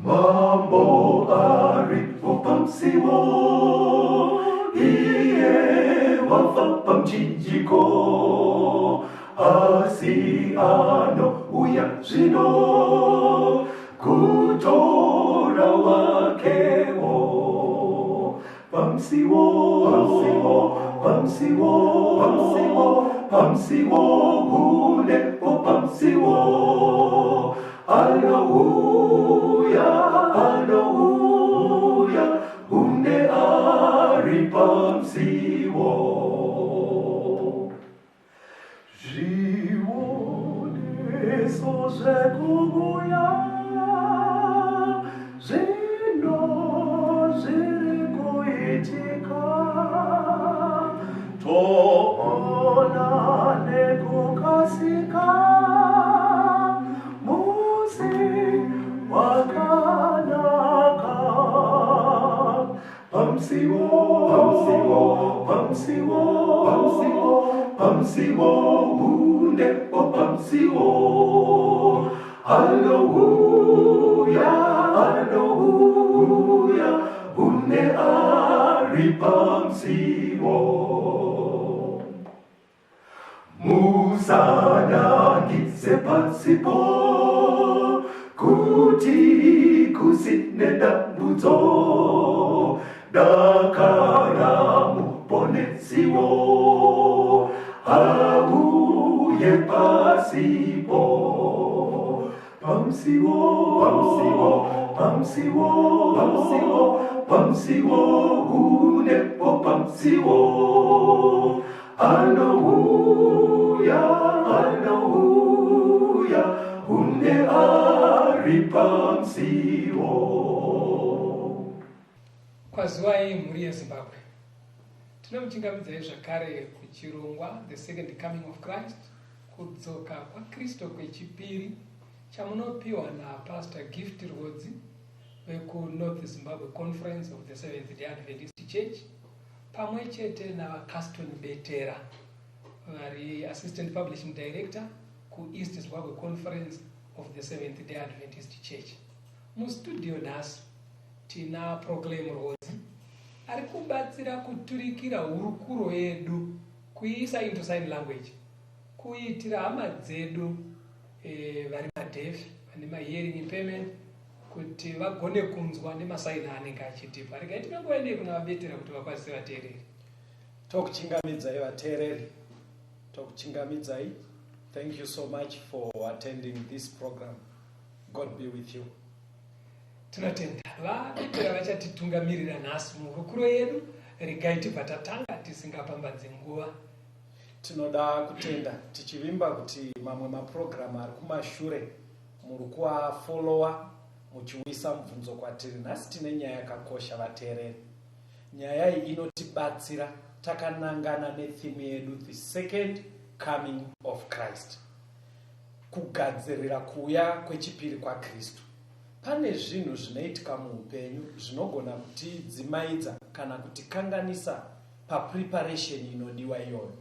Mambo aripo pamsiwo iye wafa pamchinjiko asiano uya zvino kutora wakewo pamsiwo unepo pamsiwo Hallelujah, unde ari pamsiwo. Živone so rzekuja, żino rzekuitika, to ona neko kasika. Pamsiwo, unepo pamsiwo. Hallelujah, une ari pamsiwo. Musana gitse pansipo, kuti kusine dambuzo, dakaramu ponesiwo, auye pasipo. Pamsiwo, unepo pamsiwo. Hallelujah, une ari pamsiwo. Kwaziwai muri yeZimbabwe. Tinomuchingamidzai zvakare kuchirongwa The Second Coming of Christ, kudzoka kwaKristu kwechipiri, chamunopiwa naPastor Gift Rhodzi weku-North Zimbabwe Conference of the Seventh-day Adventist Church, pamwe chete naVaCaston Betera, vari Assistant Publishing Director ku-East Zimbabwe Conference of the Seventh-day Adventist Church. Mustudio nhasi tina Proclaim Rhodzi ari kubatsira kuturikira hurukuro yedu kuiisa into sign language, kuitira hama dzedu vari madeaf vane mahearing impairment kuti vagone kunzwa nemasaini anenge achitipa. Regai tinongoende kuna Betera kuti vakwanise vateereri. Tokuchingamidzai vateereri, tokuchingamidzai. Thank you so much for attending this program. God be with you. Tinotenda vaBetera vachatitungamirira nhasi muhurukuro yedu. Regai tibva tatanga tisingapambadzi nguva. Tinoda kutenda tichivimba kuti mamwe maprogramu ari kumashure muri kuafolowa muchiuyisa mubvunzo kwatiri. Nhasi tine nyaya yakakosha vateereri. Nyaya iyi inotibatsira takanangana netheme yedu, The Second Coming of Christ, kugadzirira kuuya kwechipiri kwaKristu. Pane zvinhu zvinoitika muupenyu zvinogona kutidzimaidza kana kutikanganisa papreparation inodiwa iyoyo.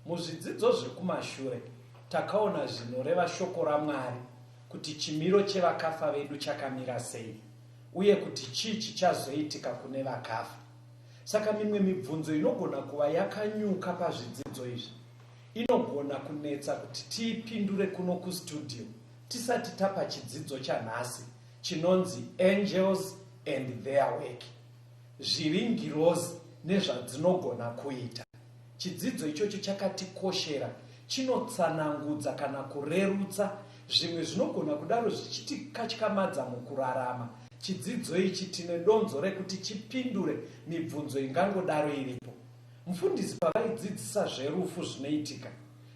Muzvidzidzo zvekumashure takaona zvinoreva shoko raMwari kuti chimiro chevakafa vedu chakamira sei, uye kuti chii chichazoitika kune vakafa. Saka mimwe mibvunzo inogona kuva yakanyuka pazvidzidzo izvi inogona kunetsa kuti tiipindure kuno kustudio tisati tapa chidzidzo chanhasi chinonzi Angels and their work, zviringirozi nezvadzinogona kuita. Chidzidzo ichocho chakatikoshera, chinotsanangudza kana kurerutsa zvimwe zvinogona kudaro zvichitikatyamadza mukurarama. Chidzidzo ichi tine donzo rekuti chipindure mibvunzo ingangodaro iripo. Mufundisi pavaidzidzisa zverufu zvinoitika,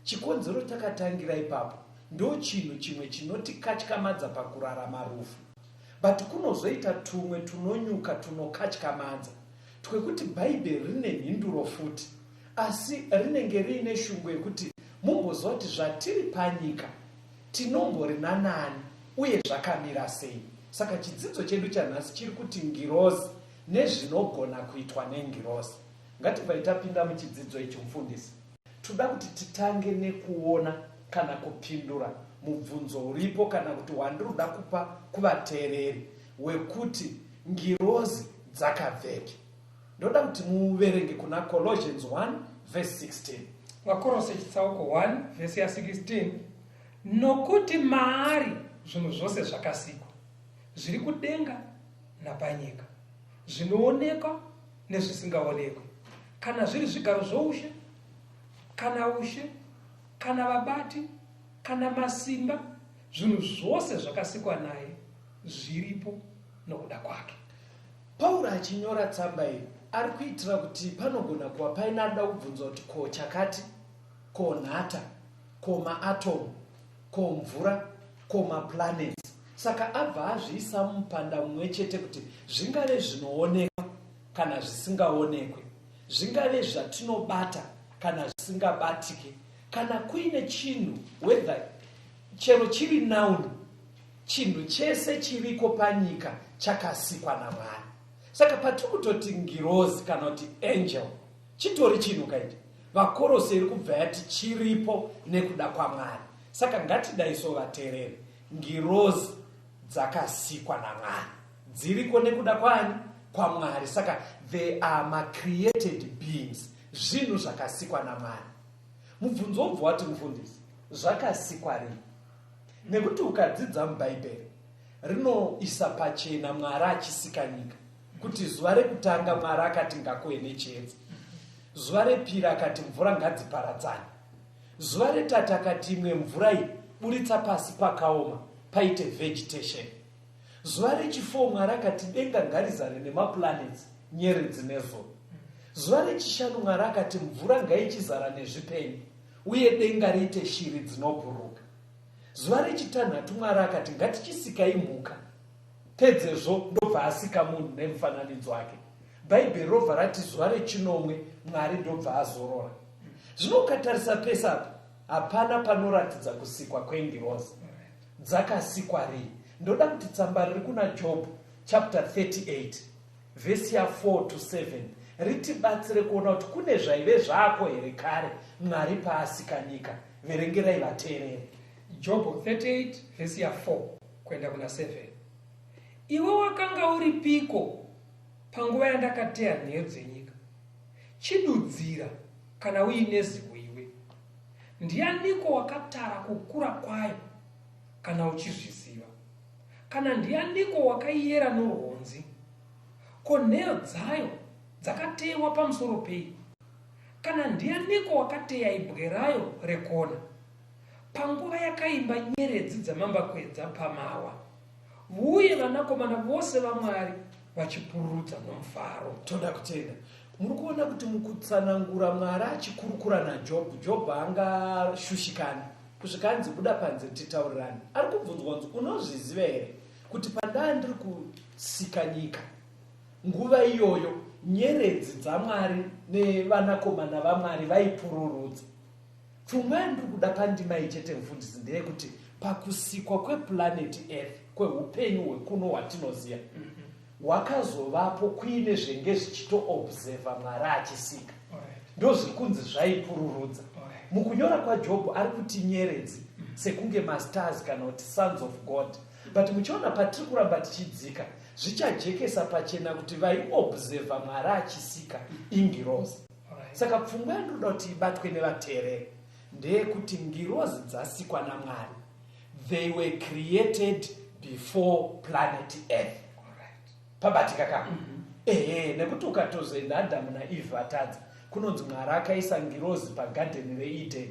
chikonzero takatangira ipapo ndo chinhu chimwe chinotikatyamadza pakurarama rufu. But kunozoita tumwe tunonyuka tunokatyamadza twekuti Bhaibheri rine mhinduro futi, asi rinenge riine shungu yekuti mumbozva kuti zvatiri panyika tinomborina nani uye zvakamira sei. Saka chidzidzo chedu chanhasi chiri kuti ngirozi nezvinogona kuitwa nengirozi. Ngatibva tapinda muchidzidzo ichi mufundisi, toda kuti titange nekuona kana kupindura mubvunzo uripo kana kuti wandiroda kupa kuvateereri wekuti ngirozi dzakabveke. Ndoda kuti muverenge kuna Colossians 1 verse 16. Vakorose chitsauko 1 vhesi ya 16. Nokuti maari zvinhu zvose zvakasikwa, zviri kudenga napanyika, zvinoonekwa nezvisingaonekwi, kana zviri zvigaro zvoushe, kana ushe, kana vabati, kana masimba, zvinhu zvose zvakasikwa naye zviripo nokuda kwake. Pauro achinyora tsamba iyi ari kuitira kuti panogona kuva painada kubvunzwa kuti ko chakati, ko nhata, ko maatomu, ko mvura, ko maplanets. Saka abva azviisa mupanda mumwe chete kuti zvingave zvinoonekwa kana zvisingaonekwe, zvingave zvatinobata kana zvisingabatike, kana kuine chinhu whether chero chiri noun, chinhu chese chiriko panyika chakasikwa naMwari. Saka patiri kutoti ngirozi kana kuti angel chitori chinhu kaiti, Vakorose iri kubva yati chiripo nekuda kwaMwari. Saka ngatidaiso vateereri, ngirozi dzakasikwa naMwari, dziriko nekuda kwani? KwaMwari. Saka they are created beings, zvinhu zvakasikwa naMwari. Mubvunzo wobva wati mufundisi, zvakasikwa rini? Nekuti ukadzidza mubhaibheri rinoisa pachena Mwari achisika nyika kuti zuva rekutanga Mwari akati ngakuve nechiedza, zuva repiri akati mvura ngadziparadzane, zuva retatu akati imwe mvura iyi buritsa pasi pakaoma paite vegetation, zuva rechifo Mwari akati denga ngarizare nemaplanets, nyeredzi nezuva, zuva rechishanu Mwari akati mvura ngaichizara nezvipenyu uye denga riite shiri dzinobhuruka, zuva rechitanhatu Mwari akati ngatichisikai mhuka, pedzezvo ndobva asika munhu nemufananidzo wake. Bhaibheri robva rati zuva rechinomwe Mwari ndobva azorora. Zvino ukatarisa pese apa hapana panoratidza kusikwa kwengirozi. Dzakasikwa rini? Ndoda kuti tsamba riri kuna Job chapter 38 vhesi ya 4 to 7 ritibatsire kuona kuti kune zvaive zvako here kare Mwari paasika nyika. Verengerai vateereri. Job 38 vhesi ya 4 kuenda kuna 7. Iwe wakanga uripiko panguva yandakateya nheyo dzenyika? Chidudzira kana uine zivo iwe. Ndianiko wakatara kukura kwayo kana uchizviziva? Kana ndianiko wakaiyera noruonzi? Ko nheyo dzayo dzakateyiwa pamusoro pei? Kana ndianiko wakateya ibwe rayo rekona? Panguva yakaimba nyeredzi dzamambakwedza pamawa, uye vanakomana vose vaMwari vachipururudza nomufaro. Toda kutenda. Muri kuona kuti mukutsanangura Mwari achikurukura naJob, Job angashushikani kusvikanzi buda panze titaurirani. Ari kubvunzwa kunzi unozviziva here kuti pandaa ndiri kusika nyika, nguva iyoyo nyeredzi dzaMwari nevanakomana vaMwari vaipururudza. Pfungwa yandiri kuda pandima ichete mufundisi ndeyekuti pakusikwa kweplanet Earth, kweupenyu hwekuno hwatinoziva, hwakazovapo kuine zvenge zvichitoobserva Mwari achisika. Ndo zviri kunzi zvaipururudza. Mukunyora kwaJob ari kuti nyeredzi sekunge mastars kana kuti sons of God. But muchiona patiri kuramba tichidzika, zvichajekesa pachena kuti vaiobserva Mwari achisika ingirozi. Saka pfungwa yandoda kuti ibatwe nevateereri ndeyekuti ngirozi dzasikwa naMwari. They were created before planet Earth. Pabatika kama. Nekuti ukatozoenda Adamu naEve vatadza, kunonzi Mwari akaisa ngirozi pagadheni reEden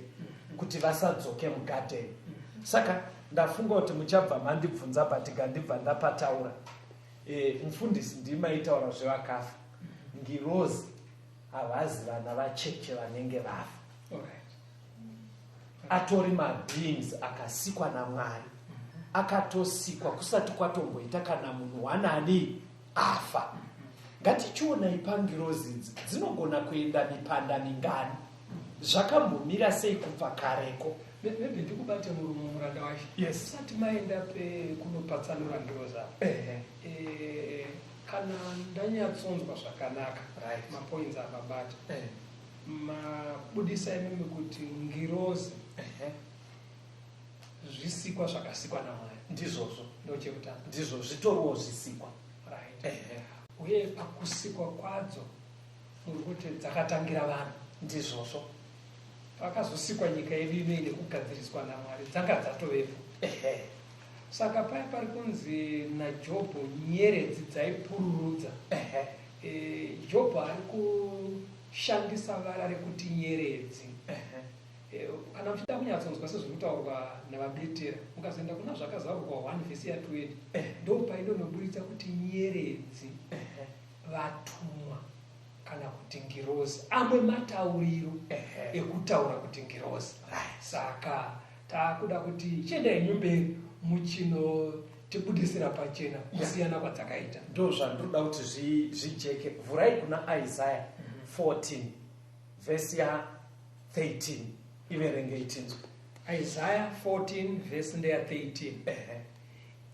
kuti vasadzoke mugadheni. Saka ndafunga kuti muchabva mandibvunza patika ndibva ndapataura. Mufundisi ndima itaura zvevakafa. Ngirozi havazi vana vacheche vanenge vafa. Atori mabeings akasikwa naMwari, akatosikwa kusati kwatomboita kana munhu wanani afa. Ngatichiona ipangirozi idzi dzinogona kuenda mipanda mingani, zvakambomira sei kubva kareko. Maybe ndikubate murumu muranda wacho. Yes. Sati maenda kunopatsanura ngirozi apa. Kana ndanyatsonzwa zvakanaka, Right. mapoints akabata. Mabudisa imimi kuti ngirozi zvisikwa zvakasikwa naMwari. ndizvozvo Ndochekutanga. ndizvo zvitoriwo zvisikwa. Right. Uye pakusikwa kwadzo muri kuti dzakatangira vanhu. Ndizvozvo Pakazosikwa nyika yedu inoyi nekugadziriswa naMwari dzanga dzatovepo. Saka paya pari kunzi naJobho nyeredzi dzaipururudza. Jobho ari kushandisa vara rekuti nyeredzi. Kana muchida kunyatsonzwa sezvirikutaurwa navabetera, mukazoenda kuna zvakazarurwa 1 vhesi ya20, ndo painonoburitsa kuti nyeredzi, vatumwa kana kuti ngirozi, amwe matauriro ekutaura kuti ngirozi. Saka takuda kuti chiendai nyumberi muchinotibudisira pachena kusiyana kwadzakaita. ndo zvandinoda kuti zvijeke. Vhurai kuna Isaiah 14 vhesi ya13 iverenge itinzwe. Isaiah 14 vhesi ndeya13.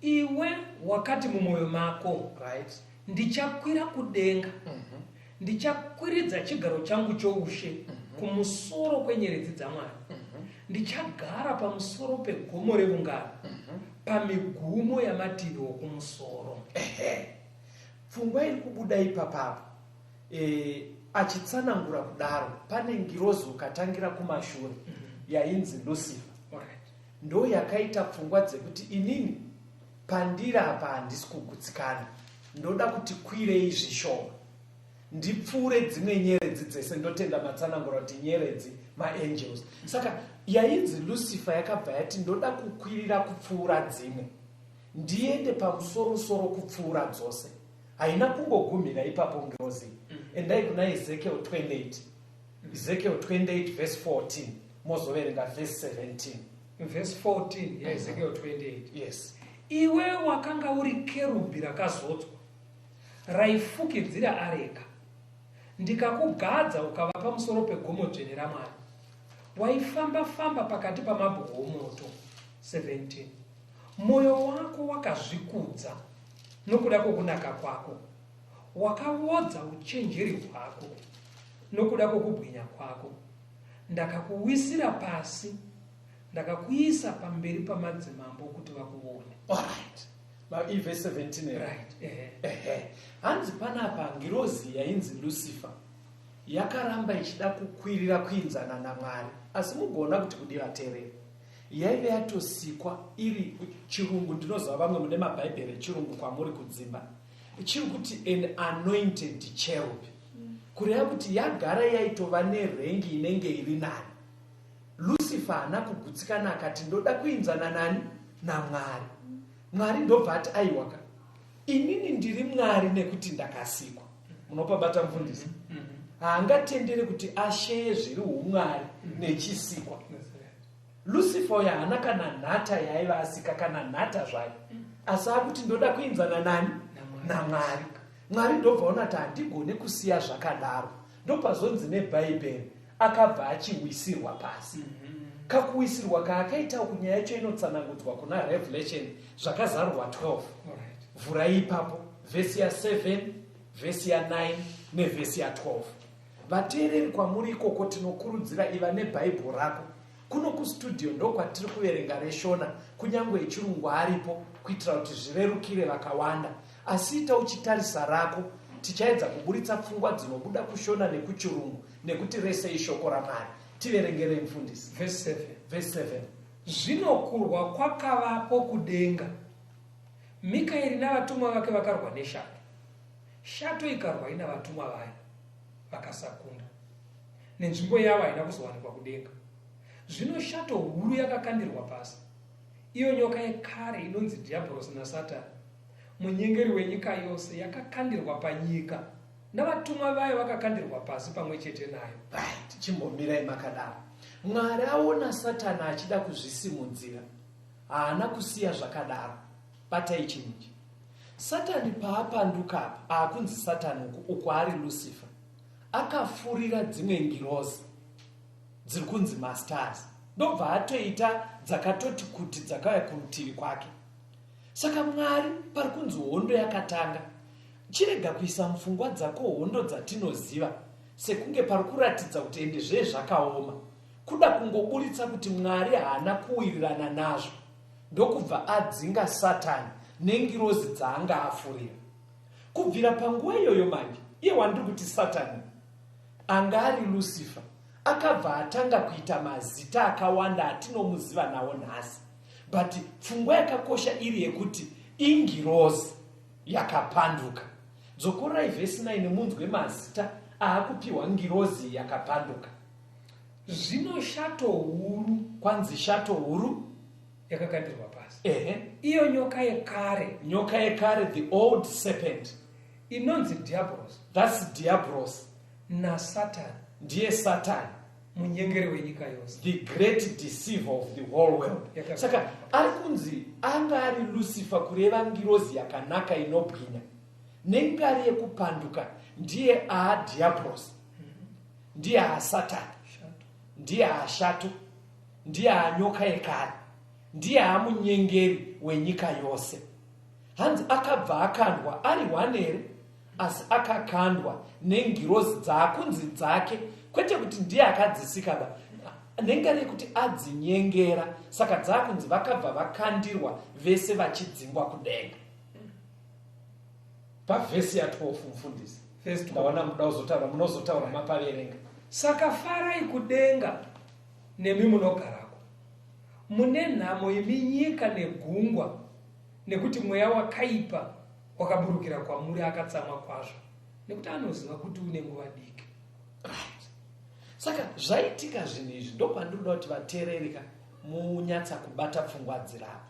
Iwe wakati mumwoyo mako, Right. ndichakwira kudenga, ndichakwiridza chigaro changu choushe kumusoro kwenyeredzi dzaMwari, ndichagara pamusoro pegomo reungano, pamigumo yamativi okumusoro. Pfungwa iri kubuda ipapapo achitsanangura kudaro, pane ngirozi ukatangira kumashure yainzi Lucifer. Alright. Ndo yakaita pfungwa dzekuti inini pandiri apa handisi kugutsikana, ndoda kuti kwirei zvishoma, ndipfuure dzimwe nyeredzi dzese. Ndotenda matsanangura kuti nyeredzi maangels. Saka yainzi Lucifer yakabva yati ndoda kukwirira kupfuura dzimwe, ndiende pamusoro-soro kupfuura dzose. Haina kungogumira ipapo ngirozi. Endai kuna Ezekiel 28. Ezekiel 28 vhesi 14 mozoverenga vhesi 17. Vhesi 14 yaEzekiel 28. Yes. Iwe wakanga uri kerubhi rakazodzwa, raifukidzira areka, ndikakugadza ukava pamusoro pegomo dzvene raMwari. Waifamba-famba pakati pamabwe omoto. 17. Mwoyo wako wakazvikudza nokuda kwokunaka kwako, wakavodza uchenjeri hwako nokuda kwokubwinya kwako. Ndakakuwisira pasi, ndakakuisa pamberi pamadzimambo kuti vakuone. Alright. Ivhesi 17. Right. Hanzi panapa ngirozi yainzi Lucifer yakaramba ichida kukwirira kuinzana naMwari, asi mugoona kuti kudi vateereri yaive yatosikwa iri chirungu. Ndinoziva vamwe mune mabhaibheri echirungu kwamuri kudzimba, chiri kuti an anointed cherub, kureva kuti yagara yaitova nerengi inenge iri nani. Lucifer haana kugutsikana, akati ndoda kuinzana nani naMwari. Mwari ndobva ati aiwaka, inini ndiri Mwari nekuti ndakasikwa. Munopabata mufundisi? Haangatendere kuti asheye zviri umwari nechisikwa. Lucifer uyo haana kana nhata yaiva asika, kana nhata zvayo, asi akuti ndoda kuinzana nani naMwari. Mwari ndobva ona kuti handigone kusiya zvakadaro. Ndopazonzi nebhaibheri akabva achiwisirwa pasi. Kakuwisirwa kaakaita kunyaya yacho inotsanangudzwa kuna Revelation zvakazarurwa 12. Vhurai ipapo vhesi ya7 vhesi ya9 nevhesi ya12. Vateereri kwamuri ikoko tinokurudzira iva nebhaibheri rako. Kuno kustudio ndo kwatiri kuverenga reshona, kunyange echirungu aripo, kuitira kuti zvirerukire vakawanda. Asi ita uchitarisa rako, tichaedza kuburitsa pfungwa dzinobuda kushona nekuchirungu, nekuti rese ishoko raMwari. Tiverengere mufundisi. Vhesi 7. Zvinokurwa kwakavapo kudenga, Mikaeri navatumwa vake vakarwa neshato. Shato ikarwa ina vatumwa vayo vakasakunda, nenzvimbo yavo haina kuzowanikwa kudenga. Zvino shato huru yakakandirwa pasi, iyo nyoka yekare inonzi Dhiabhorosi naSatani, munyengeri wenyika yose, yakakandirwa panyika, navatumwa vayo vakakandirwa pasi pamwe chete nayo. Tichimbomirai makadaro. Mwari aona Satani achida kuzvisimudzira, haana kusiya zvakadaro. Batai chinji. Satani paapanduka apa, akunzi Satani uko ari Lucifer, akafurira dzimwe ngirozi dziri kunzi masters, ndobva atoita dzakatoti kuti dzakauya kurutivi kwake. Saka Mwari pari kunzi hondo yakatanga, chirega kuisa mupfungwa dzako hondo dzatinoziva sekunge pari kuratidza kuti ende zvakaoma, kuda kungoburitsa kuti Mwari haana kuwirirana nazvo. ndokubva adzinga Satani nengirozi dzaanga afurira. Kubvira panguva iyoyo manje, iye wandiri kuti Satani anga ari Lucifer akabva atanga kuita mazita akawanda atinomuziva nawo nhasi. But pfungwa yakakosha iri yekuti ingirozi yakapanduka. Dzokorai vhesi 9 munzwe mazita aakupiwa ngirozi yakapanduka. Zvino shato huru, Kwanzi shato huru yakakandirwa pasi. Iyo nyoka yekare, the old serpent, inonzi Diabolos. that's Diabolos, Na Satan, ndiye Satan, munyengeri wenyika yose. the great deceiver of the whole world. Saka ari kunzi anga ari Lucifer kureva ngirozi yakanaka inobwinya. Nengari yekupanduka ndiye Diabolos, ndiye Satan, ndiye shato, ndiye nyoka yekare, ndiye munyengeri wenyika yose. Hanzi akabva akandwa ari wanere, asi akakandwa nengirozi dzakunzi dzake, kwete kuti ndiye akadzisika ba, nengari yekuti adzinyengera. Saka dzakunzi vakabva vakandirwa vese vachidzingwa kudenga. Pavhesi ya12 mfundisi, ndaona muda uzotaura, munozotaura mapaverenga. Saka farai kudenga nemi munogarako, mune nhamo yeminyika negungwa, nekuti mweya wakaipa wakaburukira kwamuri akatsamwa kwazvo, nekuti anoziva kuti une nguva diki. Saka zvaitika zvinhu izvi ndopandinoda kuti vateerereka munyatsa kubata pfungwa dziravo.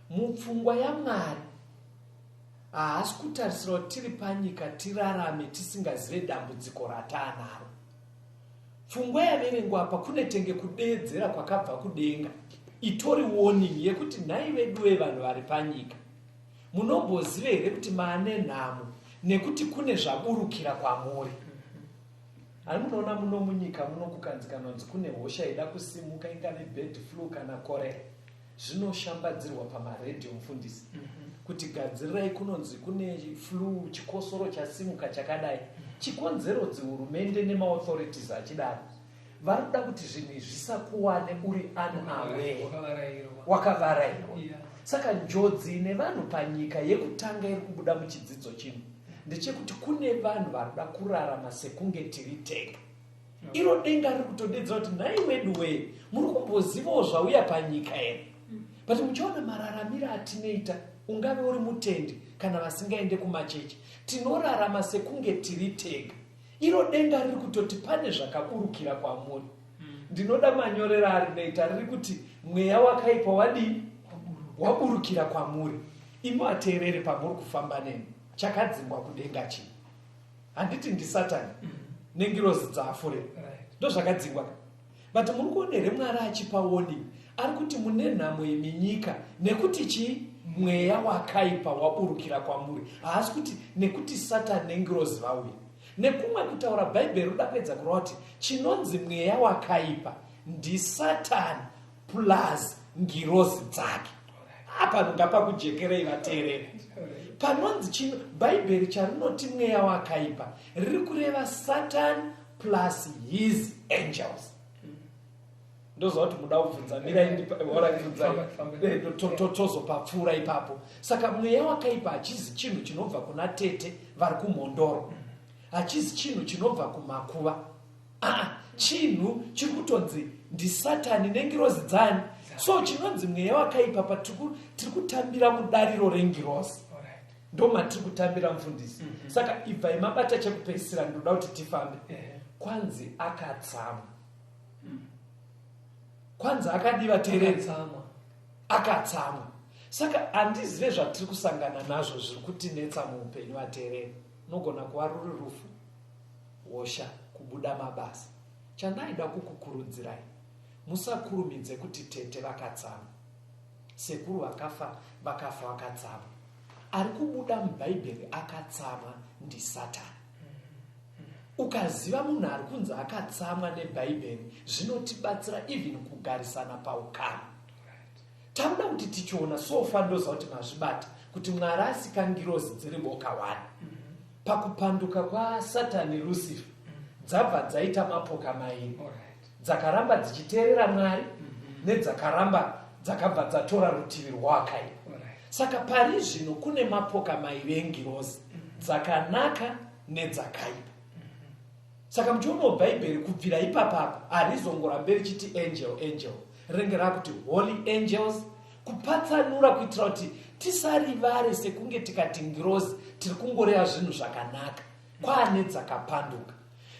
Mupfungwa yaMwari haasi kutarisira kuti tiri panyika tirarame tisingazive dambudziko rataanaro. Pfungwa yaverengwa apa kune tenge kudeedzera kwakabva kudenga, itori warning yekuti nhai vedu vevanhu vari panyika, munombozive here kuti maane nhamo nekuti kune zvaburukira kwamuri. Ari munoona muno munyika muno kukanzikanwa kuti kune hosha ida kusimuka, ingave bird flu kana korera. Zvinoshambadzirwa pamaredhiyo mufundisi kuti gadzirirai kunonzi kune flu, chikosoro chasimuka chakadai. Chikonzero dzihurumende nemaauthorities achidaro varikuda kuti zvinhu izvi zvisakuwane uri unaware, wakavarairwa. Saka njodzi nevanhu panyika yekutanga iri kubuda muchidzidzo chino ndechekuti kune vanhu varikuda kurarama sekunge tiri tega. Iro denga riri kutodedzera kuti nhai wedu wee, muri kumbozivawo zvauya panyika here? But muchiona mararamiro atinoita, ungave uri mutendi kana vasingaende kumachechi, tinorarama sekunge tiri tega. Iro denga riri kutoti pane zvakaburukira kwamuri. Ndinoda manyorero arinoita riri kuti mweya wakaipa wadii? Waburukira kwamuri. Imi vateereri pamuri kufamba nemi, chakadzingwa kudenga chii? Handiti ndiSatani nengirozi dzaafurira, ndo zvakadzingwa. But muri kuona here Mwari achipa warning, ari kuti mune nhamo yeminyika nekuti chii? Mweya wakaipa waburukira kwamuri. Haasi kuti nekuti Satani nengirozi vauya. Nekumwe kutaura Bhaibheri udapedza kureva kuti chinonzi mweya wakaipa ndiSatani plus ngirozi dzake. Apa ngapakujekerei vateereri. Panonzi Bhaibheri charinoti mweya wakaipa riri kureva Satani plus his angels. Ndoziva kuti muda kubvunza mirai tozopapfuura ipapo. Saka mweya wakaipa hachizi chinhu chinobva kuna tete vari kumhondoro, hachizi chinhu chinobva kumakuva. Chinhu chiri kutonzi ndiSatani nengirozi dzani. So chinonzi mweya wakaipa patiri kutambira mudariro rengirozi, ndo matiri kutambira mufundisi. Saka ibvai mabata chekupedzisira, ndoda kuti tifambe. Kwanzi akatsamwa. Kwanza akadiva teereri, akatsamwa. Saka handizive zvatiri kusangana nazvo zviri kutinetsa muupenyu vateereri. Nogona kuva ruri rufu, hosha, kubuda mabasa. Chandaida kukukurudzirai, musakurumidze kuti tete vakatsamwa, sekuru vakafa vakatsamwa. Ari kubuda muBhaibheri akatsamwa ndiSatani. Ukaziva munhu ari kunzi akatsamwa neBhaibheri, zvinotibatsira even kugarisana paukama. Takuda kuti tichiona sofa ndoziva kuti mazvibata kuti Mwari asika ngirozi dziri boka 1. Pakupanduka kwaSatani Lucifer dzabva dzaita mapoka mairi, dzakaramba dzichiteerera Mwari nedzakaramba dzakabva dzatora rutivi rwakaipa. Alright. Saka pari zvino kune mapoka mairi engirozi, dzakanaka nedzakaipa. Saka muchiona bhaibheri kubvira ipapapa harizongorambe richiti angel, rinenge kuti holy angels, kupatsanura kuitira kuti tisarivare sekunge tikati ngirozi tiri kungoreva zvinhu zvakanaka, kwaane dzakapanduka.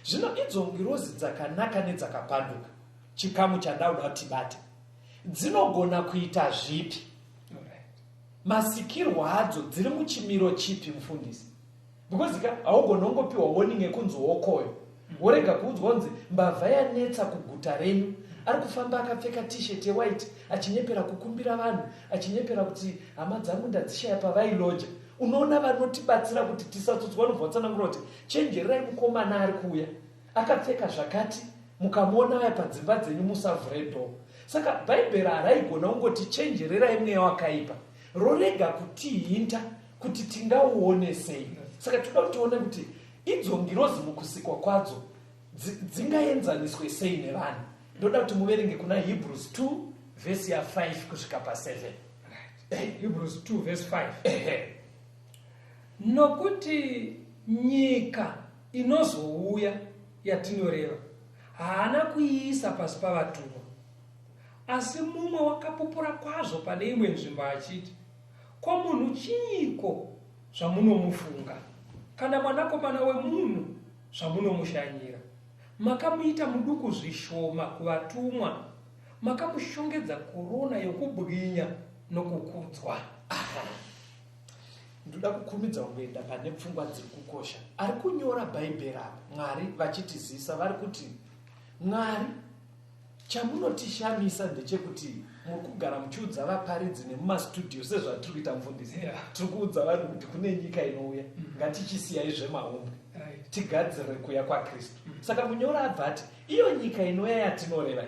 Zvino idzo ngirozi dzakanaka nedzakapanduka, chikamu chandauda kuti bate, dzinogona kuita zvipi? Masikirwo adzo dziri muchimiro chipi, mufundisi? Because haugona kungopiwa warning yekunzi wokoyo, worega kuudzwa kunzi mbavha yanetsa kuguta renyu, ari kufamba akapfeka t-shirt yewhite achinyepera kukumbira vanhu, achinyepera kuti hama dzangu ndadzishaya pavailoja. Unoona vanotibatsira kuti tisatsutswa nobvatsanangura kuti chenjererai mukomana ari kuuya akapfeka zvakati, mukamuona vaya padzimba dzenyu musavhure dhoo. Saka bhaibheri haraigona kungoti chenjererai mweya wakaipa, rorega kutihinta kuti tingauone sei. Saka toda kutione kuti idzo ngirozi mukusikwa kwadzo dzingaenzaniswe sei nevanhu. Ndoda kuti muverenge kuna Hebrews 2 vhesi ya 5 kusvika pa7. Hebrews 2 verse 5. Nokuti nyika inozouya yatinoreva haana kuiisa pasi pavatumwa, asi mumwe wakapupura kwazvo pane imwe nzvimbo achiti, kwamunhu chiiko zvamunomufunga, kana mwanakomana wemunhu zvamunomushanyira? Makamuita muduku zvishoma kuvatumwa, makamushongedza korona yokubwinya nokukudzwa. Ndoda kukumidza kuenda pane pfungwa dziri kukosha. Ari kunyora bhaibheri apa Mwari vachitizisa, vari kuti Mwari chamunotishamisa ndechekuti muri kugara muchiudza vaparidzi nemumastudio sezvatiri kuita, mufundisi, tiri kuudza vanhu kuti kune nyika inouya, ngatichisiyai zvemahombe tigadzire kuuya kwaKristu. Saka munyora abva ati iyo nyika inouya yatinoreva,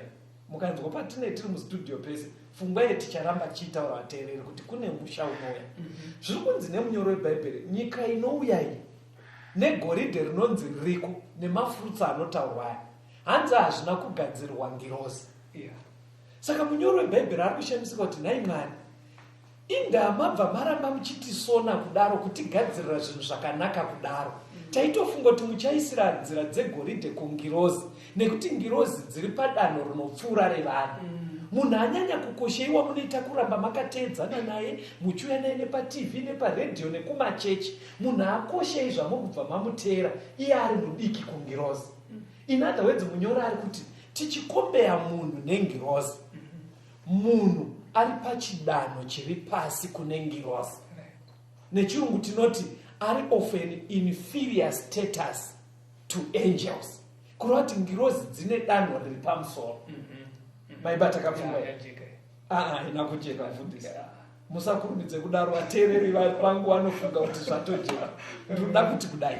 mukanzwa patine tiri mustudio pese, pfungwa yeticharamba chiitaura vateereri kuti kune musha unouya. Zviri kunzi nemunyoro webhaibheri, nyika inouya iyi negoridhe rinonzi ririko nemafurutsa anotaurwa aya, hanzi hazvina kugadzirwa ngirozi. Saka munyoro webhaibheri ari kushamisika kuti nhai Mwari, indaa mabva maramba muchitisona kudaro, kutigadzirira zvinhu zvakanaka kudaro, taitofunga kuti muchaisira nzira dzegoridhe kungirozi, nekuti ngirozi dziri padanho rinopfuura revanhu. Munhu anyanya kukosheiwa munoita kuramba makateedzana naye, muchiuya naye nepatv neparedhiyo nekumachechi. Munhu akoshei zvamubva mamuteera, iye ari mudiki kungirozi. In other words, munyora ari kuti tichikombeya munhu nengirozi, munhu ari pachidanho chiri pasi kune ngirozi. Nechirungu tinoti ari of an inferior status to angels, kureva kuti ngirozi dzine danho riri pamusoro. Maibata kapfungwa ina kujeka, mfundisi. Musakurumidze kudaro, vateereri vangu vanofunga kuti zvatojeka. Ndoda kuti kudai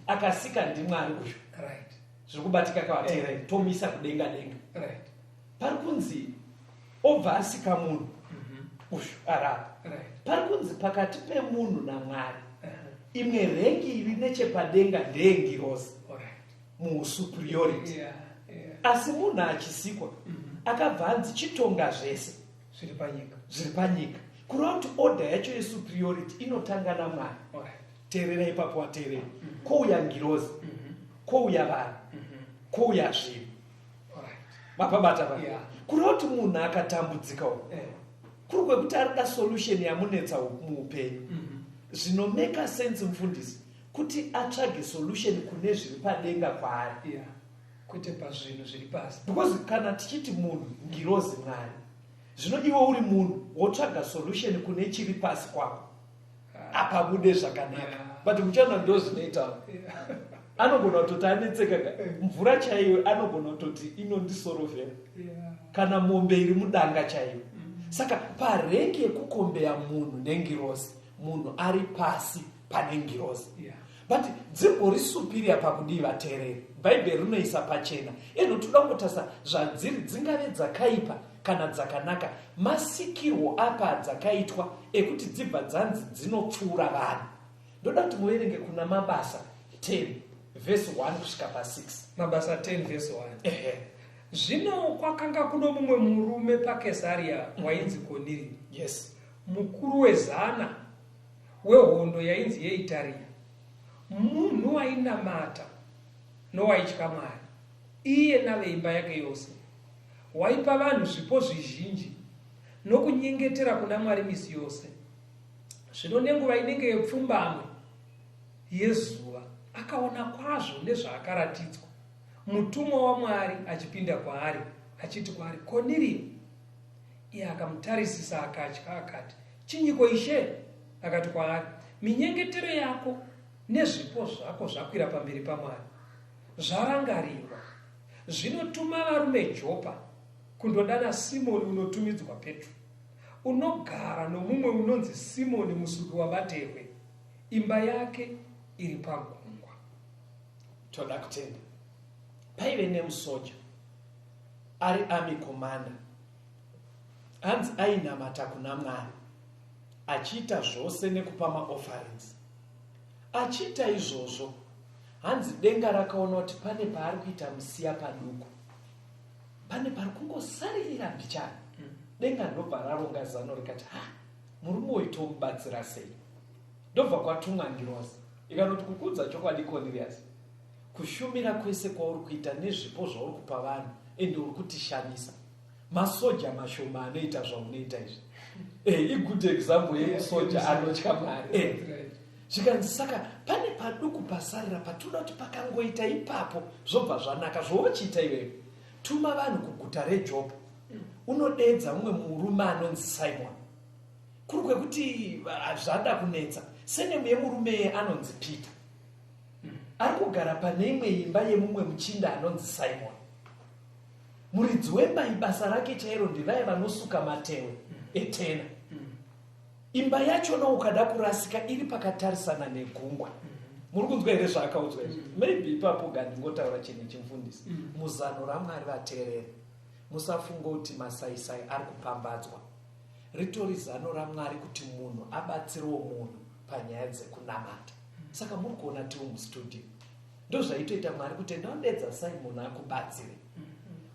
akasika ndiMwari uyu, zviri kubatika kavateereri, tomisa kudenga denga. Pari kunzi obva asika munhu uyu arapa. Pari kunzi pakati pemunhu naMwari imwe rengi iri nechepadenga ndeyengirozi, muusuperiority. Asi munhu achisikwa akabva anzi chitonga zvese zviri panyika, kureva kuti order yacho yesuperiority inotanga naMwari. Teerera ipapo wateereri, kwouya ngirozi, kwouya vanhu, kwouya zvinhu. Mapabata pa kureva kuti munhu akatambudzika kuri kwekuti arida solution yamunetsa muupenyu. Zvinomeka sense, mufundisi, kuti atsvage solution kune zviri padenga kwaari, kwete pazvinhu zviri pasi. Because kana tichiti munhu ngirozi Mwari, zvino iwe uri munhu wotsvaga solution kune chiri pasi kwako, apa bude zvakanaka. But muchaona ndo zvinoita, anogona kutoti anetseka, mvura chaiyo anogona kutoti inondisorovhera, kana mombe iri mudanga chaiyo. Saka parengi yekukombeya munhu nengirozi, munhu ari pasi pane ngirozi. But dzingori superior pakudii, vateereri? Bhaibheri rinoisa pachena. Eno toda kutasa zvadziri dzingave dzakaipa kana dzakanaka, masikirwo apa dzakaitwa ekuti dzibva dzanzi dzinopfuura vanhu. Ndoda kuti muverenge kuna Mabasa 10 verse 1 kusvika pa6. Mabasa 10 verse 1. Zvino kwakanga kuno mumwe murume paKesaria wainzi Kornelio, Yes. mukuru wezana wehondo yainzi yeItaria, munhu wainamata nowaitya Mwari, iye naveimba yake yose, waipa vanhu zvipo zvizhinji nokunyengetera kuna Mwari misi yose. Zvino nenguva inenge yepfumbamwe yezuva akaona kwazvo nezvaakaratidzwa, mutumwa waMwari achipinda kwaari achiti kwaari, Kornelio. Iye akamutarisisa akatya akati, chinyiko Ishe? Akati kwaari, minyengetero yako nezvipo zvako zvakwira pamberi paMwari, zvarangarirwa. Zvinotuma varume Jopa kundodana Simoni unotumidzwa Petro, unogara nomumwe unonzi Simoni musuki wavaterwe, imba yake iri pagungwa. Toda kutenda paive nemusoja ari army commander, hanzi ainamata kuna Mwari, achiita zvose nekupa maofferings. Achiita izvozvo, hanzi denga rakaona kuti pane paari kuita musiya paduku, pane pari kungosarira mbichana. Denga ndobva raronga zano rikati, murume uyu tomubatsira sei? Ndobva kwatumwa ngirozi ikanoti, kukudza chokwadi Cornelius, kushumira kwese kwauri kuita nezvipo zvauri kupa vanhu ende uri kutishamisa. Masoja mashoma anoita zvaunoita izvi. Igood example yemusoja anotya Mwari. Zvikanzi saka pane paduku pasarira patinoda kuti pakangoita ipapo zvobva zvanaka. Zvochiita iwewe, tuma vanhu kuguta reJopa, unodedza mumwe murume anonzi Simon. Kuri kwekuti zvada kunetsa, senemu yemurume anonzi Peter, ari kugara pane imwe imba yemumwe muchinda anonzi Simon. Muridzi wemba ibasa rake chairo ndivaya vanosuka matewe etena. Imba yachona ukada kurasika iri pakatarisana negungwa. Muri kunzwa here zvaakaudzwa izvi? Maybe ipapo ngandingotaura chinhu chimufundisi. Muzano raMwari vateereri, musafunga kuti masaisai ari kupambadzwa. Ritori zano raMwari kuti munhu abatsirewo munhu panyaya dzekunamata. Saka muri kuona tiri mustudio, ndozvaitoita Mwari kuti ndaudedza Simon akubatsire.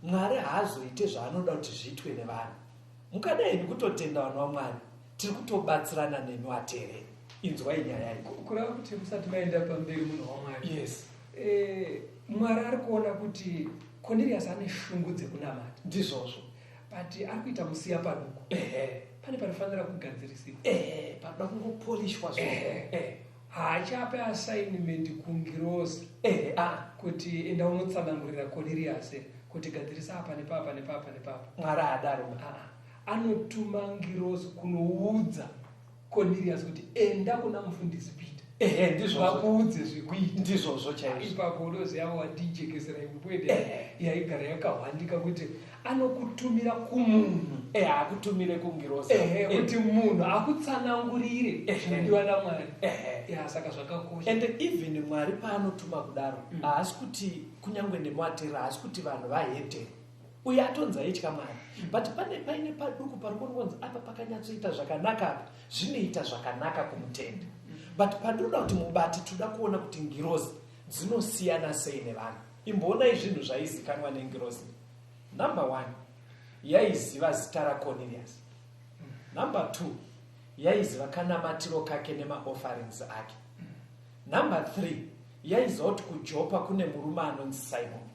Mwari haazoite zvaanoda kuti zviitwe nevanhu. Mukadai nekutotenda vanhu vaMwari, tiri kutobatsirana nemi vateereri. Inzwai nyaya iyi. Kureva kuti musati maenda pamberi munhu waMwari. Yes. Mwari ari kuona kuti Cornelius ane shungu dzekunamata. Ndizvozvo. But ari kuita musiya paduku. Pane panofanira kugadzirisiwa. Panoda kungopolishwa zvose. Haachape assignment kungirozi kuti enda unotsanangurira Cornelius kuti gadzirisa apa nepapa nepapa nepapa. Mwari haadaro. Anotuma ngirozi kunoudza Cornelius kuti enda kuna mufundisi Peter. Ndizvozvo. Vakuudze zvekuita. Ndizvozvo chaizvo. Ipapo unoziva wandijekesera imupwede yaigara yakawandika kuti anokutumira kumunhu. Hakutumire kungirozi. Kuti munhu akutsanangurire zvinodiwa naMwari. Saka zvakakosha. And even Mwari paanotuma kudaro, haasi kuti kunyangwe nemuatera, haasi kuti vanhu vahete. Uye atonzi aitya Mwari. But paine paduku pari kunonzi apa pakanyatsoita zvakanaka apa, zvinoita zvakanaka kumutenda. But pandoda kuti mubati toda kuona kuti ngirozi dzinosiyana sei nevanhu. Imboonai zvinhu zvaizikanwa nengirozi. Number 1, yaiziva zita raCornelius. Number 2, yaiziva kanamatiro kake nemaofferings ake. Number 3, yaiziva kuti kuJopa kune murume anonzi Simon.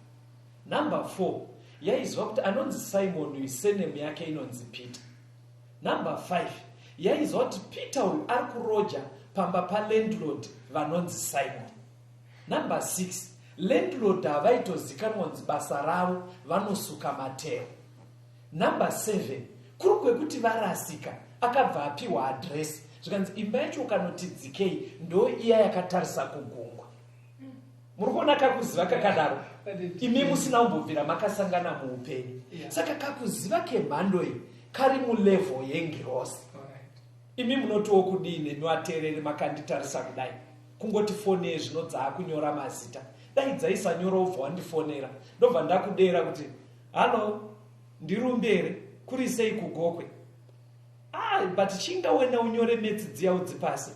Number 4, yaiziva kuti anonzi Simon uyu senemu yake inonzi Peter. Number 5, yaiziva kuti Peter uyu ari kuroja pamba palandlord vanonzi Simon. Number 6, landlord havaitozikanwa kunzi basa ravo vanosuka mateo. Number 7, kuri kwekuti varasika akabva apiwa adresi zvikanzi imba yacho ukanoti dzikei ndo iya yakatarisa kugungwa. Muri kuona kakuziva kakadaro? Imi musina kumbobvira makasangana muupenyu. Saka kakuziva kemhando iyi kari mulevel yengirozi. Imi munotiwo kudini niwateereri makanditarisa kudai, kungoti fonei zvino dzaakunyora mazita. Dai dzaisanyora ubva wandifonera ndobva ndakudera kuti halo ndirumbere kuri sei kugokwe. But chingawena unyore metsi dziya udzipase,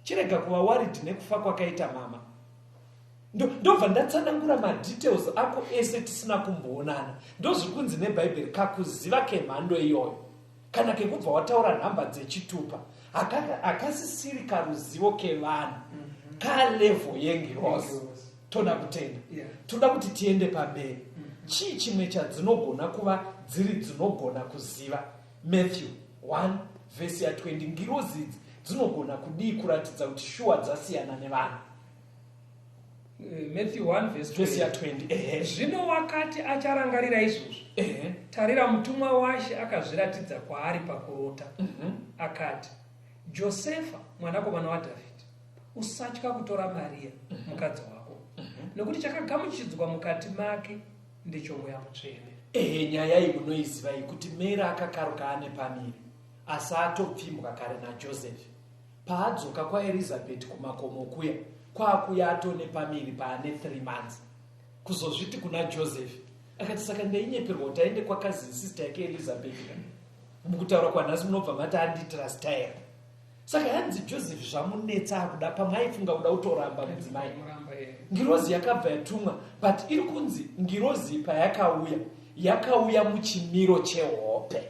chirega kuva waridhi nekufa kwakaita mama. ndobva ndatsanangura madetails ako ese tisina kumboonana. Ndozviri kunzi nebhaibheri, kakuziva kemhando iyoyo kana kekubva wataura nhamba dzechitupa akasisiri karuzivo kevanhu kalevel yengirozi. Toda kutenda, toda kuti tiende pamberi. Chii chimwe chadzinogona kuva dziri dzinogona kuziva? Matthew 1 vhesi ya 20. Ngirozi idzi dzinogona kudii kuratidza kuti shuwa dzasiyana nevanhu? Matthew 1 vhesi ya 20. Zvino wakati acharangarira izvozvo, tarira mutumwa washe akazviratidza kwaari pakurota. Akati, Josefa mwanakomana waDhavhidhi, usatya kutora Maria mukadzi wako, nokuti chakagamuchidzwa mukati make ndicho Mweya Mutsvene. Nyaya iyi unoiziva iyi kuti Mary akakaruka ane pamiri asi atopfimbwa kare naJosefa. Paadzoka kwaElizabeth kumakomo kuya, kwakuya atone pamiri paane 3 months. Kuzozviti kuna Joseph akati, saka ndeinyeperwa kuti aende kwakazini sister yake Elizabeth. Mukutaura kwanhasi munobva mati anditrasta here. Saka hanzi Joseph zvamunetsa akuda pamwe aifunga kuda kutoramba mudzimai. Ngirozi yakabva yatumwa, but iri kunzi ngirozi yakauya muchimiro chehope.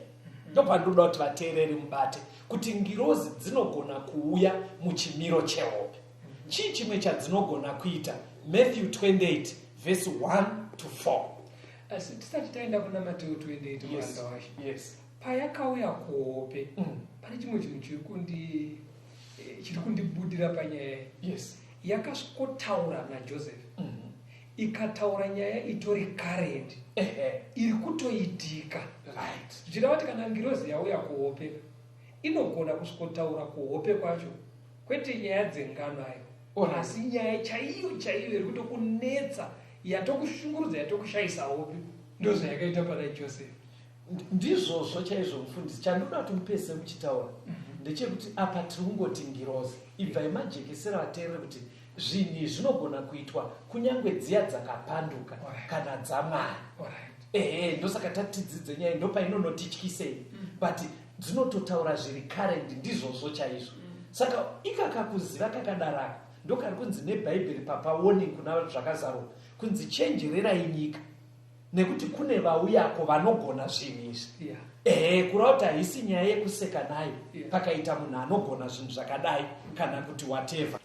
Ndopandoda kuti vateereri mubate kuti ngirozi dzinogona kuuya muchimiro chehope. Chii chimwe chadzinogona kuita? Matthew 28 vhesi 1 to 4. Asi tisati taenda kuna Matthew 28 muranda washe. Yes. Payakauya kuhope, pane chimwe chinhu chiri kundibudira panyaya. Yes. Yakasvikotaura naJoseph. Ikataura nyaya itori current. Iri kutoitika. Right. Zvirava kuti kana ngirozi yauya kuhope, inogona kusvikotaura kuhope kwacho, kwete nyaya dzengano ayo, asi nyaya chaiyo iri kutokunetsa, yatokushungurudza, yatokushayisa hope. Ndozvayakaita pana Joseph. Ndizvozvo chaizvo mufundisi. Chandoda kuti mupese muchitaura ndechekuti apa tiri kungoti ngirozi ibva imajekesera vateereri kuti zvinhu zvinogona kuitwa kunyange dziya dzakapanduka kana dzamwari. Ndosaka tatidzidze nyaya ndopainonotityisei, but dzinototaura zviri current. Ndizvozvo chaizvo. Saka ikakakuziva kakadaraka ndokari kunzi nebhaibheri papa warning kuna zvakazarwa kunzi chenjererai nyika nekuti kune vauyako vanogona zvinhu izvi. Kureva kuti haisi nyaya yekuseka nayo pakaita munhu anogona zvinhu zvakadai kana kuti whatever.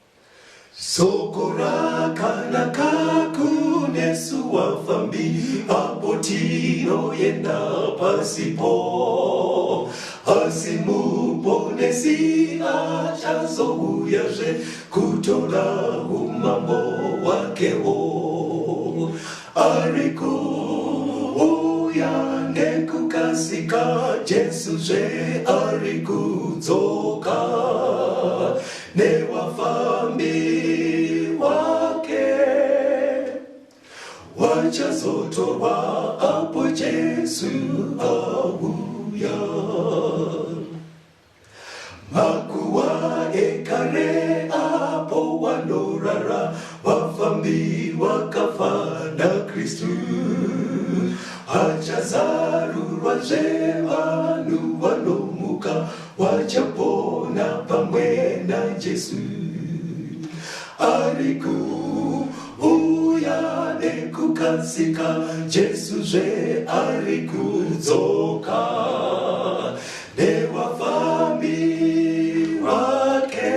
Soko rakanaka kunesu wafambi, apo tinoenda pasipo, asi muponesi achazouyazve kutora umambo wakewo. Arikuuya nekukasika, Jesuzve arikudzoka newafambi wake, wachazotorwa apo Jesu auya. Makuwa ekare apo wanorara, wafambi wakafa na Kristu, achazarurwazve vanhu vanomuka, wachapona pamwe na Jesu. Arikuuya nekukasika, Jesuzve arikudzoka newafambi wake,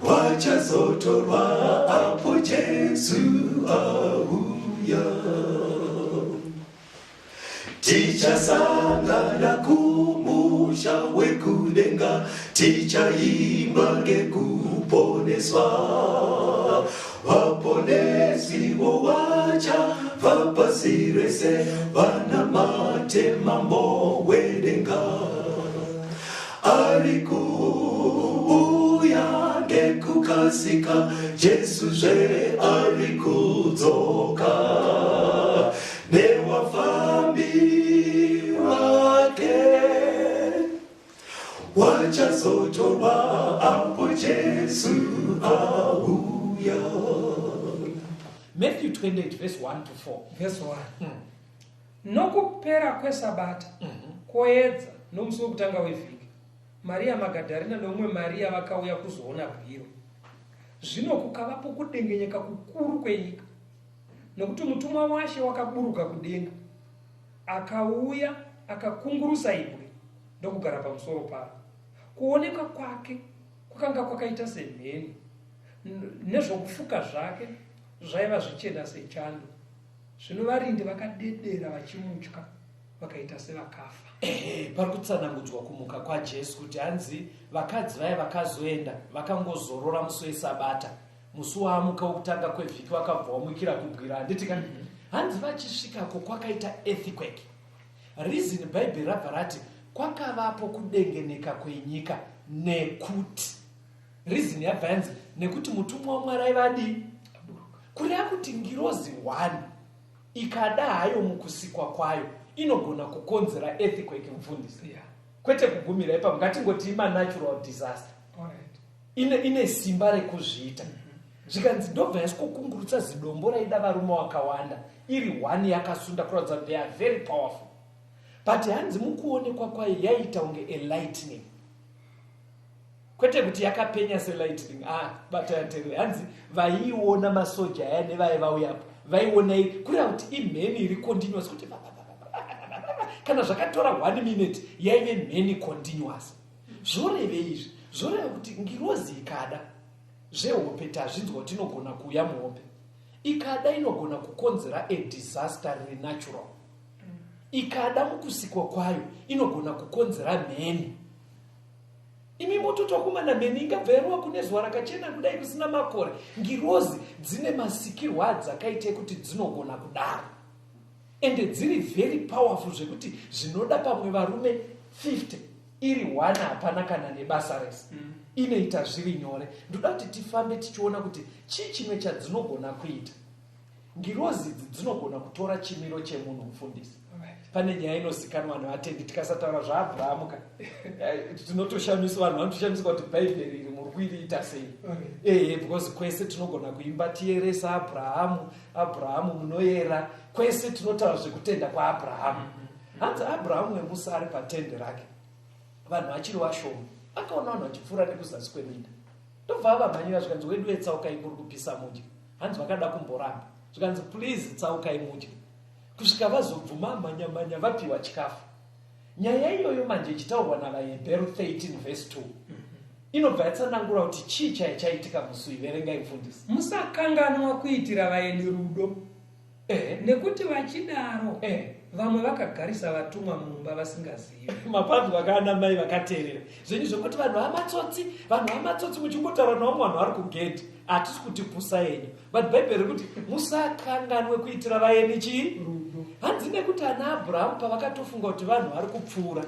wachazotorwa apo Jesu auya. Tichasangana kumusha wekudenga, tichaimba ngekuponeswa, vaponesiwo vachabva pasi rese, vanamate mambo wedenga. Arikuuya nekukasika, Jesuzve arikudzoka newafambi wake, wachazotorwa apo Jesu auya. Matthew 28 verse 1 to 4. Verse 1. Nokupera kwesabata, koedza nomusi wokutanga wevhiki, Maria Magadharena nomumwe Maria vakauya kuzoona bwiro. zvino kukavapo kudengenyeka kukuru kwenyika, nokuti mutumwa waShe wakaburuka kudenga akauya akakungurusa ibwe ndokugara pamusoro paro. Kuoneka kwake kwakanga kwakaita semheni, nezvokufuka zvake zvaiva zvichena sechando. Zvino varindi vakadedera vachimutya, vakaita sevakafa. Pari kutsanangudzwa kumuka kwaJesu kuti hanzi vakadzi vaya vakazoenda vakangozorora musi weSabata, musi waamuka wokutanga kwevhiki vakabva wamukira kubwira. Handiti kana hanzi vachisvikako kwakaita earthquake. Reason Bible rabva rati kwakavapo kudengeneka kwenyika nekuti reason yabva yanzi nekuti mutumwa waMwari aivadi kureva kuti ngirozi 1 ikada hayo mukusikwa kwayo inogona kukonzera earthquake mufundisi. Kwete kugumira ipapo, ngatingoti natural disaster. Ine simba rekuzviita. Zvikanzi ndobva yasikokungurutsa zidombo raida varume wakawanda iri 1 yakasunda kuratidza kuti they are very powerful. But hanzi mukuonekwa kwayo yaita unge a lightning. Kwete kuti yakapenya se lightning. Batayatere hanzi vaiona masoja aya nevaiuyapo vaiona kureva kuti imheni iri continuous kuti kana zvakatora 1 minute yaive mheni continuous. Zvoreve izvi zvoreva kuti ngirozi ikada zvehope tazvinzwa kuti inogona kuuya muhope, ikada inogona kukonzera a disaster renatural. Ikada mukusikwa kwayo inogona kukonzera mheni. Imi mototokumana mheni ingabverwa kune zuva rakachena kudai kusina makore. Ngirozi dzine masikirwa adzakaite kuti dzinogona kudaro, ende dziri very powerful zvekuti zvinoda pamwe varume 50 iri 1 hapana kana nebasa rese. Inoita zviri nyore. Ndoda kuti tifambe tichiona kuti chii chimwe chadzinogona kuita. Ngirozi dzinogona kutora chimiro chemunhu mufundisi. Pane nyaya inosikanwa nevatendi tikasataura zvaAbhurahamu tinotoshamiswa, vanhu vanotoshamiswa kuti bhaibheri iri muri kuiriita sei. Because kwese tinogona kuimba tiyeresa Abhurahamu munoyera, kwese tinotaura zvekutenda kwaAbhurahamu. Hanzi Abhurahamu wemusi ari patende rake, vanhu vachiri vashoma, akaona vanhu vachipfuura nekuzasi kweminda, ndobva avamhanyira zvikanzi wedu wetsaukai muri kupisa mudye. Hanzi vakada kumboramba zvikanzi please tsaukai mudye, kusvika vazobvuma manya vapiwa chikafu. Nyaya iyoyo manje ichitaurwa navaHebheru 13 verse 2 inobva yatsanangura kuti chii chaitika musi iverengai mufundisi. Musakanganwa kuitira vaeni rudo, nekuti vachidaro vamwe vakagarisa vatumwa mumba vasingazivi. Mapanzwa kana mai vakateerera zvenyu zvokuti vanhu vamatsotsi muchimbotaura navo vanhu vari kugedhi hatisi kuti pusa yenyu, but bhaibheri kuti musakanganwe kuitira vaeni chii rudo. Hanzi nekuti ana Abhurahamu pavakatofunga kuti vanhu vari kupfuura,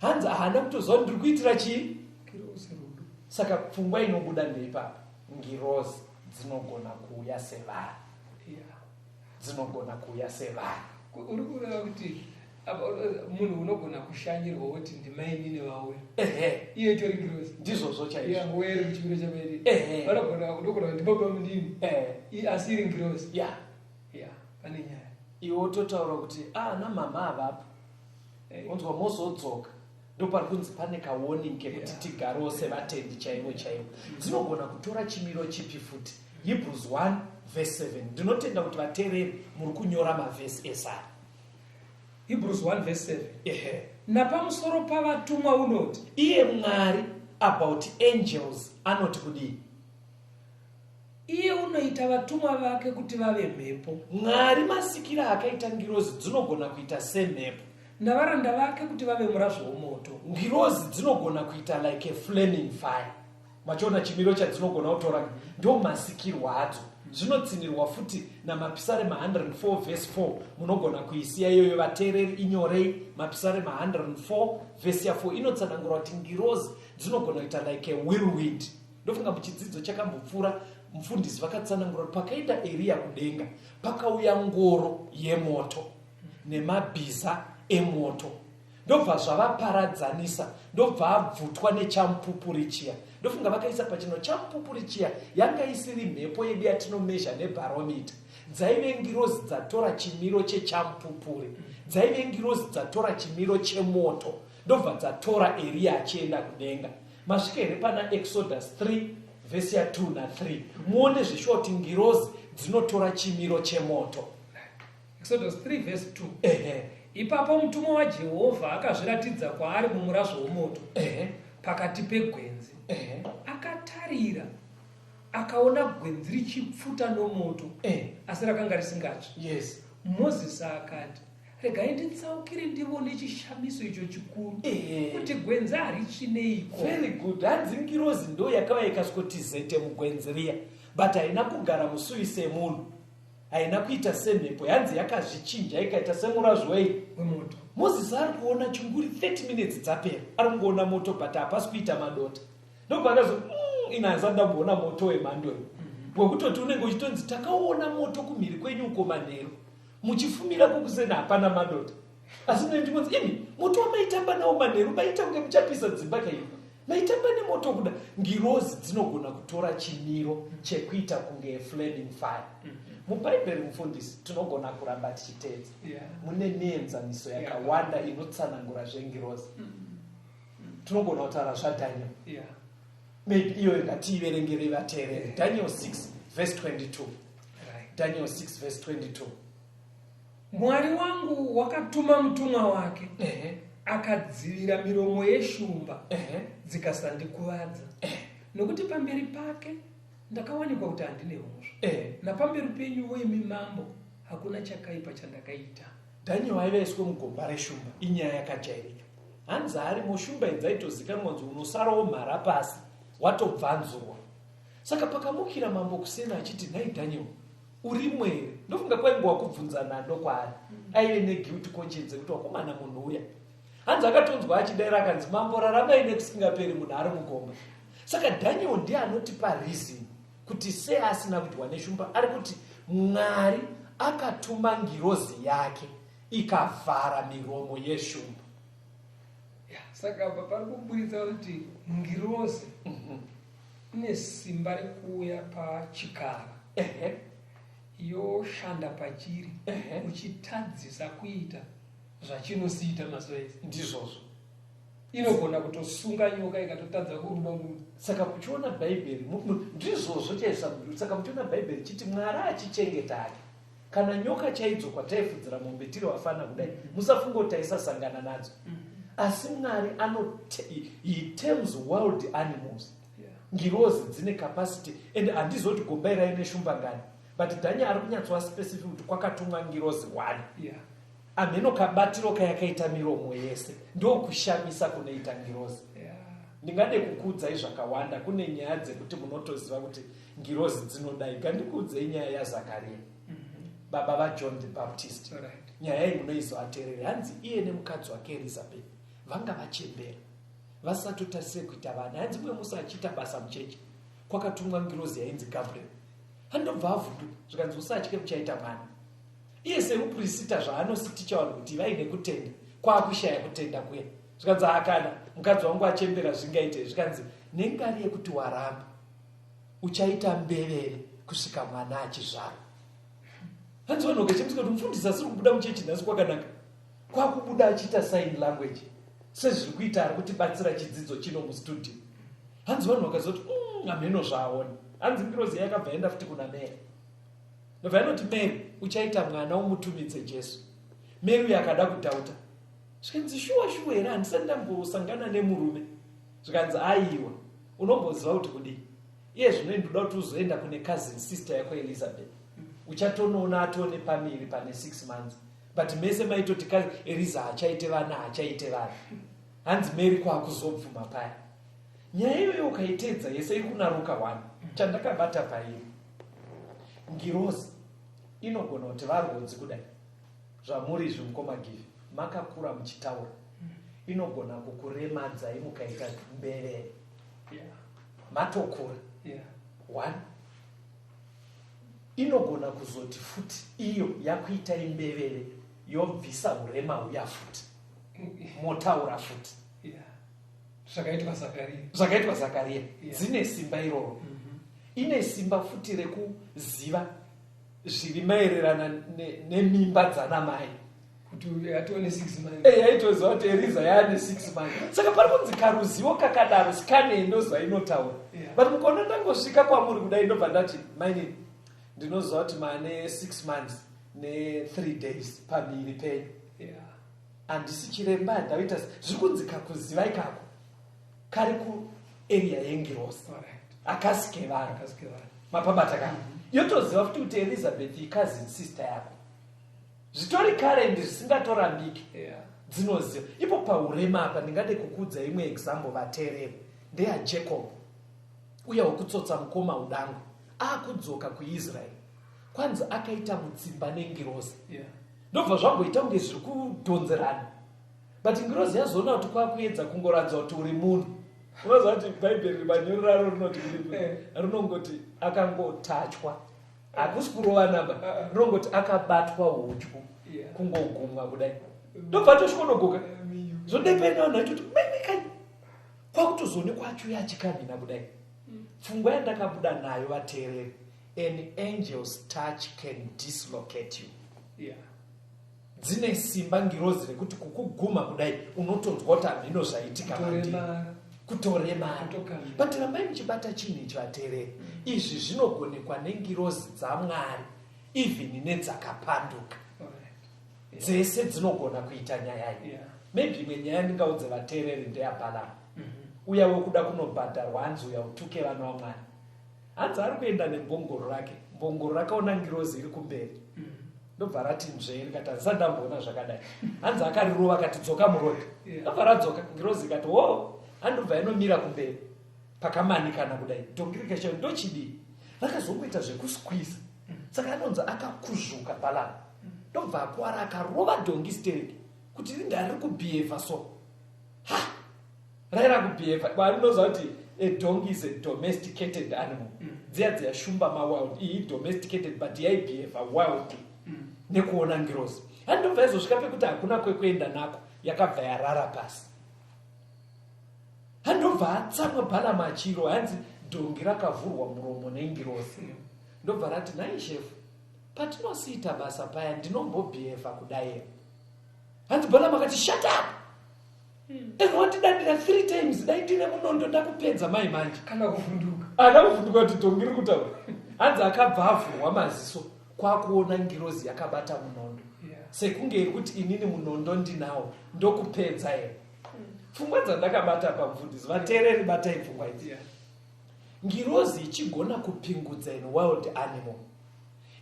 hanzi haana kutoziva kuti ndiri kuitira chii rudo. Saka pfungwa inobuda ndeipapa, ngirozi dzinogona kuuya sevanhu. Dzinogona kuuya sevanhu. Uri kureva kuti munhu unogona kushanyirwa kuti ndimaini nevauya iye tori ngirozi. Ndizvozvo chaizvo were kuchimiro chameri vanogona kudokona kuti ndibaba mundini asi iri ngirozi. Pane nyaya iwe totaura kuti namama avapo unzwa mozodzoka, ndopari kunzi pane kawarning kekuti tigarewo sevatendi chaivo. Dzinogona kutora chimiro chipi futi. Hebrews 1 verse 7. Ndinotenda kuti vateereri muri kunyora mavhesi esari. Hebrews 1 verse 7. Napamusoro pavatumwa unoti iye Mwari about angels anoti kudii? Iye unoita vatumwa vake kuti vave mhepo. Mwari masikira akaita ngirozi dzinogona kuita semhepo, navaranda vake kuti vave murazvo womoto. Ngirozi dzinogona kuita like a flaming fire. Machiona chimiro chadzinogona kutora, ndo masikirwa adzo. Zvinotsinirwa futi namapisarema 104 verse 4. Munogona kuisiya iyoyo vateereri inyorei. Mapisarema 104 verse 4 inotsanangura kuti ngirozi dzinogona kuita like a whirlwind. Ndofunga muchidzidzo chakambopfuura mufundisi vakatsanangura kuti pakaenda Eria kudenga pakauya ngoro yemoto nemabhiza emoto, ndobva zvavaparadzanisa, ndobva abvutwa nechamupupuri chiya. Ndofunga vakaisa pachino chamupupuri chiya yanga isiri mhepo yedu yatinomezha nebharomita. Dzaive ngirozi dzatora chimiro chechamupupuri, dzaive ngirozi dzatora chimiro chemoto, ndobva dzatora Eria achienda kudenga. Masvika here pana Exodus 3 vhesi ya2 na3 muone zveshuwa kuti ngirozi dzinotora chimiro chemoto. Exodus 3 verse 2. Ehe. Ipapo mutumwa waJehovha akazviratidza kwaari mumurazvo womoto pakati pegwenzi. Akatarira akaona gwenzi richipfuta nomoto asi rakanga risingatsvi. Yes. Mozisi akati, regai nditsaukire ndione chishamiso icho chikuru kuti gwenzi haritsvi neiko. Very good. Hanzi ngirozi ndo yakava ikasvoti zete mugwenzi riya, but haina kugara musui semunhu, haina kuita semhepo. Hanzi yakazvichinja ikaita semurazvo wemoto. Mozisi ari kuona chinguri 30 minutes dzapera ari kungoona moto, but hapasi kuita madota. Ndobva akazo inanza ndamboona moto wemhando iyi wekutoti unenge uchitonzi takaona moto kumhiri kwenyu uko manheru muchifumira kukusena hapana madota. Asi ndinonzi imi moto wamaitamba nawo manheru maita kunge muchapisa dzimba kaino, maitamba nemoto kuda. Ngirozi dzinogona kutora chimiro chekuita kunge flaming fire. Mubhaibheri mufundisi tinogona kuramba tichiteedza. Mune mienzaniso yakawanda inotsanangura zvengirozi. Tinogona kutaura zvaDhaniel. Maybe iyo ngatiiverengere vateereri. Daniel 6 verse 22. Daniel 6 verse 22. Mwari wangu wakatuma mutumwa wake akadzivira miromo yeshumba dzikasandikuvadza. Nokuti pamberi pake ndakawanikwa kuti handine mhosva, napamberi penyu imi mambo hakuna chakaipa chandakaita. Daniel aivaiswe mugomba reshumba. Inyaya yakajairika. Hanzi ari mushumba idzaitozikanwa kuti unosarawo mhara pasi watobvanzurwa. Saka pakamukira mambo kusena achiti, nhai Daniel, urimwe here? Ndofunga kwaingowa kubvunza nhando kwaari. Aive neguilty conscience kuti wakomana munhu uya. Hanzi akatonzwa achidaira akanzi, mambo raramai nekusingaperi munhu ari mugomba. Saka Daniel ndiye anotipa reason kuti sei asina kudyiwa neshumba. Ari kuti Mwari akatuma ngirozi yake ikavhara miromo yeshumba. Saka pari kuburitsa kuti ngirozi ine simba rekuuya pachikara yoshanda pachiri uchitadzisa kuita zvachinosiita mazuva ese. Ndizvozvo inogona kutosunga nyoka ikatotadza kuruma munhu. Saka muchiona bhaibheri ndizvozvo chaisambudza. Saka muchiona bhaibheri chiti Mwari achichengeta ake. Kana nyoka chaidzo kwataifudzira mombe tiri vafana kudai, musafunga kuti taisasangana nadzo. Asi Mwari he terms wild animals. Ngirozi dzine capacity, and handizoti gombairai neshumba ngani, but Daniel ari kunyatswa specific kuti kwakatumwa ngirozi 1. Ameno kabatiro kayakaita miromo yese ndo kushamisa kunoita ngirozi. Ndingade kukudzai zvakawanda. Kune nyaya dzekuti munotoziva kuti ngirozi dzinodai. Ngandikudzei nyaya yaZakaria, baba vaJohn the Baptist. Nyaya iyi munoiziva teereri. Hanzi iye nemukadzi wake Elizabeth vanga vachembera vasatotarisire kuita vana. Hanzi mwe musi achiita basa mucheche kwakatumwa ngirozi yainzi Gabriel. Handobva avhunduka zvikanzi usatye muchaita mwana. Iye semuprista zvaanositicha vanhu kuti vaine kutenda kwakushaya kutenda kuya. Zvikanzi akana mukadzi wangu achembera zvingaite. Zvikanzi nengari yekuti waramba uchaita mbevere kusvika mwana achizvarwa. Hanzi vanhu vakachembuka kuti mufundisi asiri kubuda muchechi nhasi kwakanaka, kwakubuda achiita sign language sezviri kuita ari kutibatsira chidzidzo chino mustudio. Hanzi vanhu vakazoti ameno zvaaona. Hanzi ngirozi yakabva yaenda futi kuna Mary. Ndobva yanoti Mary uchaita mwana umutumidze Jesu. Mary uyu akada kudhauta. Zvikanzi shuwa here handisati ndambosangana nemurume. Zvikanzi aiwa unomboziva kuti kudii. Iye zvino ndoda kuti uzoenda kune cousin sister yako Elizabeth. Uchatonoona atone pamiri pane 6 months. But mese maitoti Eliza hachaite vana. Hanzi Mary kwakuzobvuma paya. Nyaya iyoyo ukaitedza yese iri kuna Luka 1. Chandakabata pairi, ngirozi inogona kuti varwodzi kudai zvamuri izvi mukomagivi makakura muchitaura, inogona kukuremadzai mukaita mbevere. Matokura 1. Inogona kuzoti futi iyo yakuita imbevere yobvisa urema uya futi motaura futi. Zvakaitwa Zakaria dzine simba iroro. Ine simba futi rekuziva zviri maererana nemimba dzana mai. kuti atione 6 months. Yaitoziva kuti Eriza yaane 6 months. Saka pari kunzi karuzivo kakadaro sikane ndozvainotaura. But mukaona ndangosvika kwamuri kudai ndobva ndati maini ndinoziva kuti maane 6 months ne3 days pamiri penyu. Handisi chiremba ndaita zviri kunzi kakuziva ikako kari kuarea yengirosi akasike vanhu mapabata kano yotoziva futi kuti Elizabeth icousin sister yako zvitori karendi zvisingatorambiki dzinoziva ipo paurema apa ndingade kukudza imwe example vateereri ndeyaJacob uya wekutsotsa mukoma udango akudzoka kuIsraeri kwanzi akaita mutsimba nengirozi ndobva zvagoita kunge zviri kudhonzerana but ngirozi yazoona kuti kwakuedza kungoradza kuti uri munhu. Unoziva kuti bhaibheri manyoro raro rinoti rinongoti akangotachwa hakusi kurova namba rinongoti akabatwa udyu kungogumwa kudai ndobva tosvikonogoka zvodependa vanhu vaitoti menekani kwakutozoonekwa achuya achikamhina kudai. Pfungwa yandakabuda nayo vateereri, an angel's touch can dislocate you. Dzine simba ngirozi rekuti kukuguma kudai unotonzwa kuti hamino zvaitika mandiri kutoremara. But rambai muchibata chinhu ichi vateereri, izvi zvinogonekwa nengirozi dzaMwari even nedzakapanduka dzese dzinogona kuita nyaya iyi. Maybe imwe nyaya ndingaudze vateereri ndeyabhalamu uya wekuda kunobhadharwa hanzi uya utuke vana vaMwari. Hanzi ari kuenda nembongoro rake, mbongoro rakaona ngirozi iri kumberi ndobva rati nzveri kati handisati ndamboona zvakadai. Hanzi akarirova kati dzoka murodhi, ndobva radzoka ngirozi ikati wo handobva inomira kumberi pakamanikana kudai. Dhongi rikashayo ndochidii rakazongoita zvekusqueeze, saka anonzi akakuzvuka Balamu. Ndobva akwara akarova dhongi stereki kuti rinda riri kubhihevha so raira kubhihevha. Barinoziva kuti a donkey is a domesticated animal. Dziya dziyashumba mawild, iyi domesticated but yaibhihevha wild nekuona ngirozi. Handobva izosvika pekuti hakuna kwekuenda nako, yakabva yarara pasi. Handobva atsamwa Balamu achiro, hanzi dhongi rakavhurwa muromo nengirozi. Ndobva rati nai shefu, patinosiita basa paya ndinombobhihevha kudai. Hanzi Balamu akati shut up, watidadira 3 times dai ndine munondo ndakupedza mai manje. Kana kuvhunduka Ana kuvhunduka kuti dhongi riri kutaura. Hanzi akabva avhurwa maziso kwakuona ngirozi yakabata munondo. Sekunge iri kuti inini munondo ndinawo ndokupedza here. Pfungwa dzandakabata pamufundisi, vateereri batai pfungwa idzi. Ngirozi ichigona kupingudza in wild animal,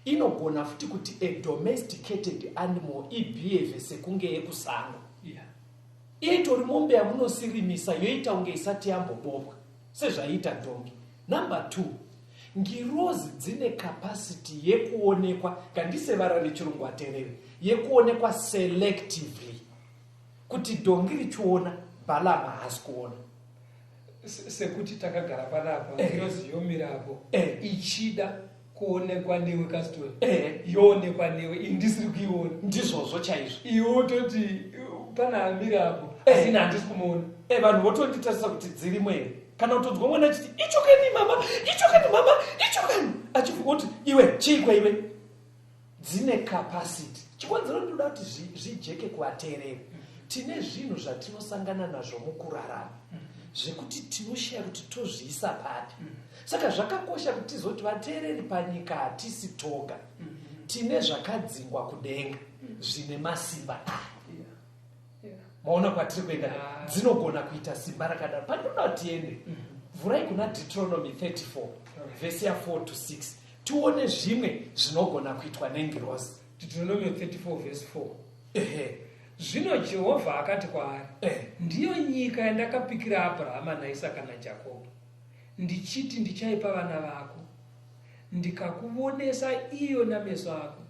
inogona futi kuti a domesticated animal ibhihevhe sekunge yekusango. Itori mombe yamunosirimisa yoita unge isati yambobobwa sezvaita dhongi. Number 2, ngirozi dzine capacity yekuonekwa, ngandisevara nechirungu ateereri, yekuonekwa selectively, kuti dhongi richiona Balamu haasi kuona. Sekuti takagara panapo ngirozi yomirapo ichida kuonekwa newe kastori yoonekwa newe indisiri kuiona. Ndizvozvo chaizvo. Iwo toti pana amirapo asi handisi kumuona. Vanhu votonditarisa kuti dzirimo here. Kana kutonzwa mwana achiti ichokani mama, ichokani mama, ichokani, achifunga kuti iwe chikwa iwe. Dzine capacity. Chikonzero ndoda kuti zvijeke kuvateereri. Tine zvinhu zvatinosangana nazvo mukurarama zvekuti tinosheya kuti tozviisa pati. Saka zvakakosha kuti tizoti vateereri panyika hatisi toga, tine zvakadzingwa kudenga zvine masimba. Maona kwatiri kuenda dzinogona kuita simba rakadaro. Pandinoda kuti tiende vhurai kuna Deuteronomy 34 vhesi ya 4 to 6 tione zvimwe zvinogona kuitwa nengirozi. Deuteronomy 34 vhesi 4. Zvino Jehovha akati kwaari, ndiyo nyika yandakapikira Abhurahama naIsaka naJakobho, ndichiti ndichaipa vana vako, ndikakuonesa iyo nameso ako,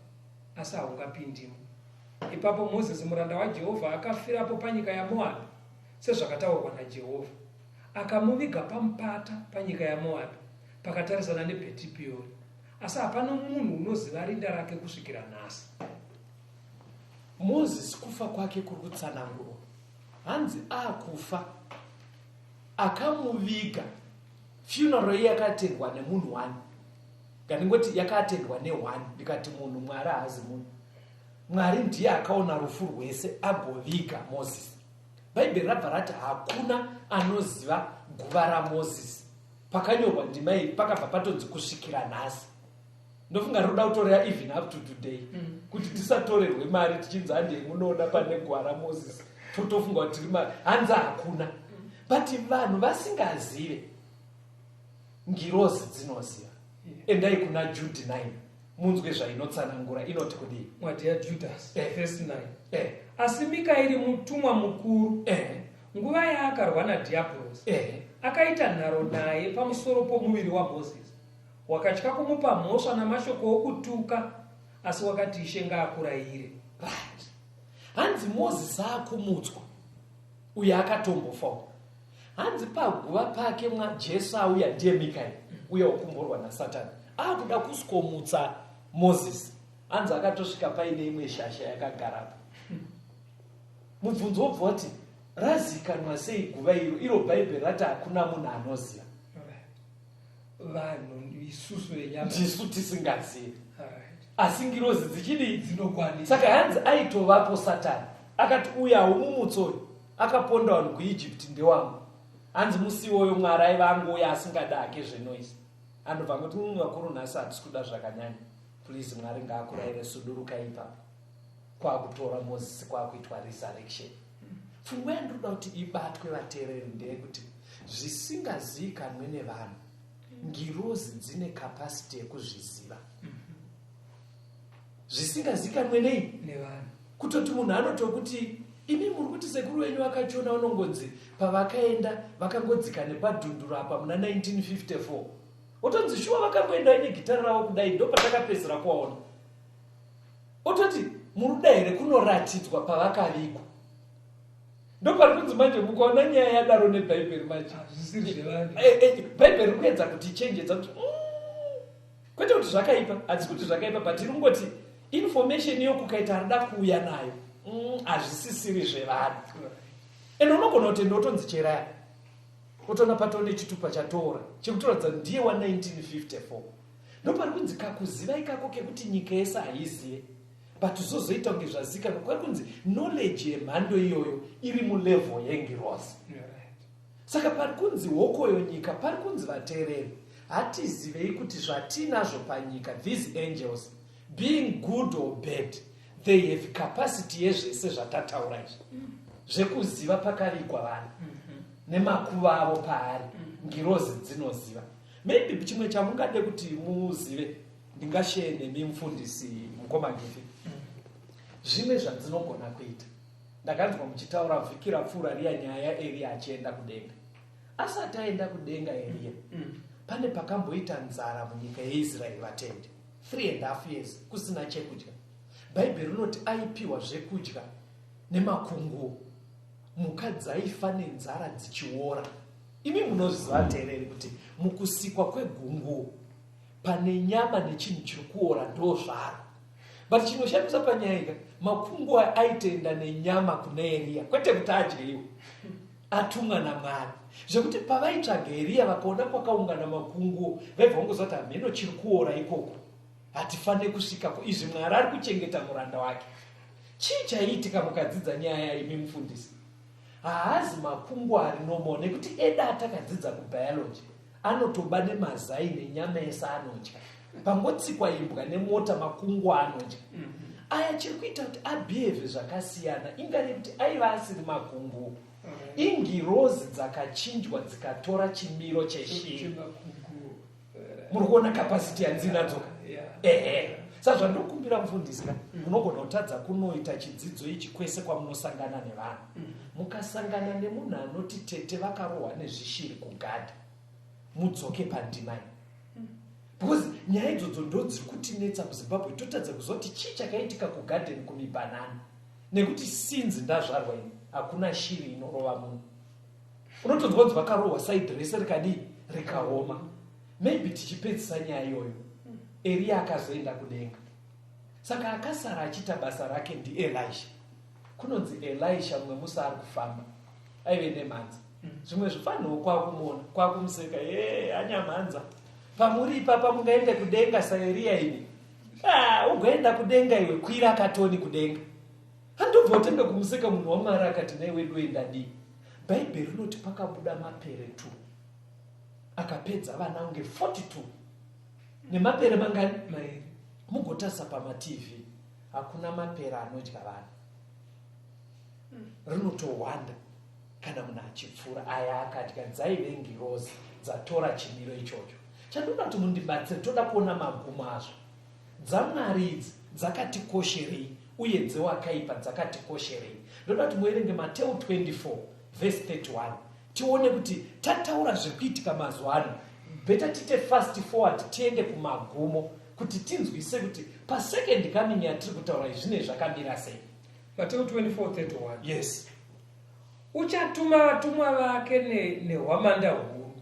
asi haungapindimo. Ipapo Mozisi muranda waJehovha akafirapo panyika yaMoabhu sezvakataurwa naJehovha, akamuviga pamupata panyika yaMoabhu pakatarisana neBheti Peori, asi hapana munhu unoziva rinda rake kusvikira nhasi. Mozisi kufa kwake kuri kutsanangurwa. Hanzi akufa akamuviga, funeral yakatendwa nemunhu 1, ngandingoti yakatendwa ne1 ndikati munhu Mwari haazi munhu. Mwari ndiye akaona rufu rwese agovika Mozisi. Bhaibheri rabva rati hakuna anoziva guva raMozisi. Pakanyorwa ndima iyi pakabva patonzi kusvikira nhasi. Ndofunga roda kutorera even up to today. Kuti tisatorerwe mari tichinzi handei munoona pane guva raMozisi. Totofunga kuti tiri mari. Hanzi hakuna. But vanhu vasingazive, ngirozi dzinoziva. Endai kuna Jude 9. Munzwe zvainotsanangura inoti kudii? Mwati yaJudhasi verse 9. Asi Mikaeri mutumwa mukuru, nguva yaakarwa nadhiabhorosi, akaita nharo naye pamusoro pomuviri waMozisi. Wakatya kumupa mhosva namashoko okutuka, asi wakati Ishe ngaakurayire. Right. Hanzi Mozisi akumutswa, uye akatombofawo. Hanzi paguva pake Jesu auya ndiye Mikaeri, uye wakumborwa naSatani. Akuda kuskomutsa Mozisi. Hanzi akatosvika paine imwe shasha yakagarapo. Mubvunzo wobva kuti razikanwa sei guva iro Bhaibheri rati hakuna munhu anoziva. Vanhu isusu venyama Ndisu tisingazivi. asi ngirozi dzichidi dzinokwanisa. Saka hanzi aitovapo Satani. Akati uyawo mumutsoyo akaponda vanhu kuIjipiti ndewangu. Hanzi musi iwoyo Mwari aiva angouya asingada hake zvenoisi. Anobva ngoti vakuru nhasi hatisi kuda zvakanyanya. Please Mwari ngaakurayire suduruka ipapo. Kwakutora Mozisi kwakuitwa resurrection. Pfungwa yandoda kuti ibatwe vateereri ndeyekuti zvisingazivikanwe nevanhu, ngirozi dzine capacity yekuzviziva. Zvisingazivikanwe nei? Nevanhu. Kutoti munhu anotokuti imi muri kuti sekuru wenyu vakachiona unongonzi pavakaenda vakangodzika nepadhunduru apa muna 1954. Otonzi shuwa vakangoenda negitara ravo kudai ndopatakapedzera kuwaona. Ototi muruda here kunoratidzwa pavakavigwa. Ndopari kunzi manje mukaona nyaya yadaro neBhaibheri manje. Zvisiri zvevanhu. Bhaibheri kuedza kutichenjedza kuti kwete kuti zvakaipa, hatisi kuti zvakaipa, but ringoti information yokukaita arida kuuya nayo. Hazvisisiri zvevanhu. Ende unogona kutenda otonzi cheraya. Otona patone chitupa chatoora chekutoradza ndiye wa 1954. Ndopari kunzi kakuziva ikako kekuti nyika yese haizive. But zozoita kunge zvazikanwa. Kwari kunzi knowledge yemhando iyoyo iri mulevel yengirozi. Saka pari kunzi hokoyo nyika, pari kunzi vateereri hatizivei kuti zvatinazvo panyika, these angels, being good or bad, they have capacity yezvese zvatataura izvi. Zvekuziva pakavigwa vanhu nemakuva avo paari, ngirozi dzinoziva. Maybe chimwe chamungade kuti muzive, ndingashare nemi mufundisi mukoma Gifi. Zvimwe zvandinogona kuita. Ndakanzwa muchitaura vhiki rapfuura riya nyaya Eria achienda kudenga. Asati aenda kudenga Eria, pane pakamboita nzara munyika yeIsraeri vatendi 3.5 years kusina chekudya. Bhaibheri rinoti aipiwa zvekudya nemakunguo. Mhuka dzaifa nenzara dzichiora. Imi munozviziva teereri kuti mukusikwa kwegunguo pane nyama nechinhu chiri kuora ndozvaro. But chinoshamisa panyaya iyi, makunguo aitenda nenyama kune Eria, kwete kuti adyiwe, atumwa naMwari. Zvekuti pavaitsvaga Eria vakaona kwakaungana makunguo, vaibva vangozati hameno chiri kuora ikoko, hatifaniri kusvikako. Izvi Mwari ari kuchengeta muranda wake. Chii chaiitika mukadzidza nyaya imi mufundisi? Haazi makunguo ari normal, nekuti eda atakadzidza kubiology anotoba nemazai nenyama yese anodya. Pangotsikwa imbwa nemota makunguo anodya. Aya chiri kuita kuti abhihevhe zvakasiyana, ingari kuti aiva asiri makunguo. Ingirozi dzakachinjwa dzikatora chimiro cheshinhu. Muri kuona kapasiti yandinadzo? Saka zvandokumbira mufundisi, munogona kutadza kunoita chidzidzo ichi kwese kwamunosangana nevanhu. Mukasangana nemunhu anoti tete vakarohwa nezvishiri kugadha, mudzoke pandima iyi. Because nyaya idzodzo ndo dziri kutinetsa kuZimbabwe. Totadza kuzoti chii chakaitika kugadheni kumibhanana, nekuti sinzi ndazvarwa ini hakuna shiri inorova munhu. Unotonzwa kuti vakarohwa side rese rikadii rikaoma. Maybe tichipedzisa nyaya iyoyo, Eria akazoenda kudenga. Saka akasara achiita basa rake ndiElisha. Kunonzi Elisha mumwe musi ari kufamba aive nemhanza. Zvimwe zvifaniro kwakumuona, kwakumuseka, anyamhanza, pamuri ipapa mungaende kudenga saEria ini. ugoenda kudenga iwe, kwira katoni kudenga. Handobva utenge kumuseka munhu waMwari akati naye wedu enda dii. Bhaibheri rinoti pakabuda mapere 2 akapedza vana unge 42 nemapere mangani mairi. Mugotarisa pamaTV hakuna mapere anodya vana. Rinotowanda kana munhu achipfuura. Aya akadya dzaive ngirozi dzatora chimiro ichocho. Chandinoda kuti mundibatsire, toda kuona magumo azvo. DzaMwari idzi dzakatikosherei uye dzewakaipa dzakatikosherei. Ndoda kuti muerenge Mateo 24 verse 31 tione kuti tataura zvekuitika mazuva ano. Beta tite fast forward tiende kumagumo kuti tinzwise kuti pasecond coming yatiri kutaura izvine zvakamira sei. Mateo 24:31. Yes. Uchatuma vatumwa vake nehwamanda huru.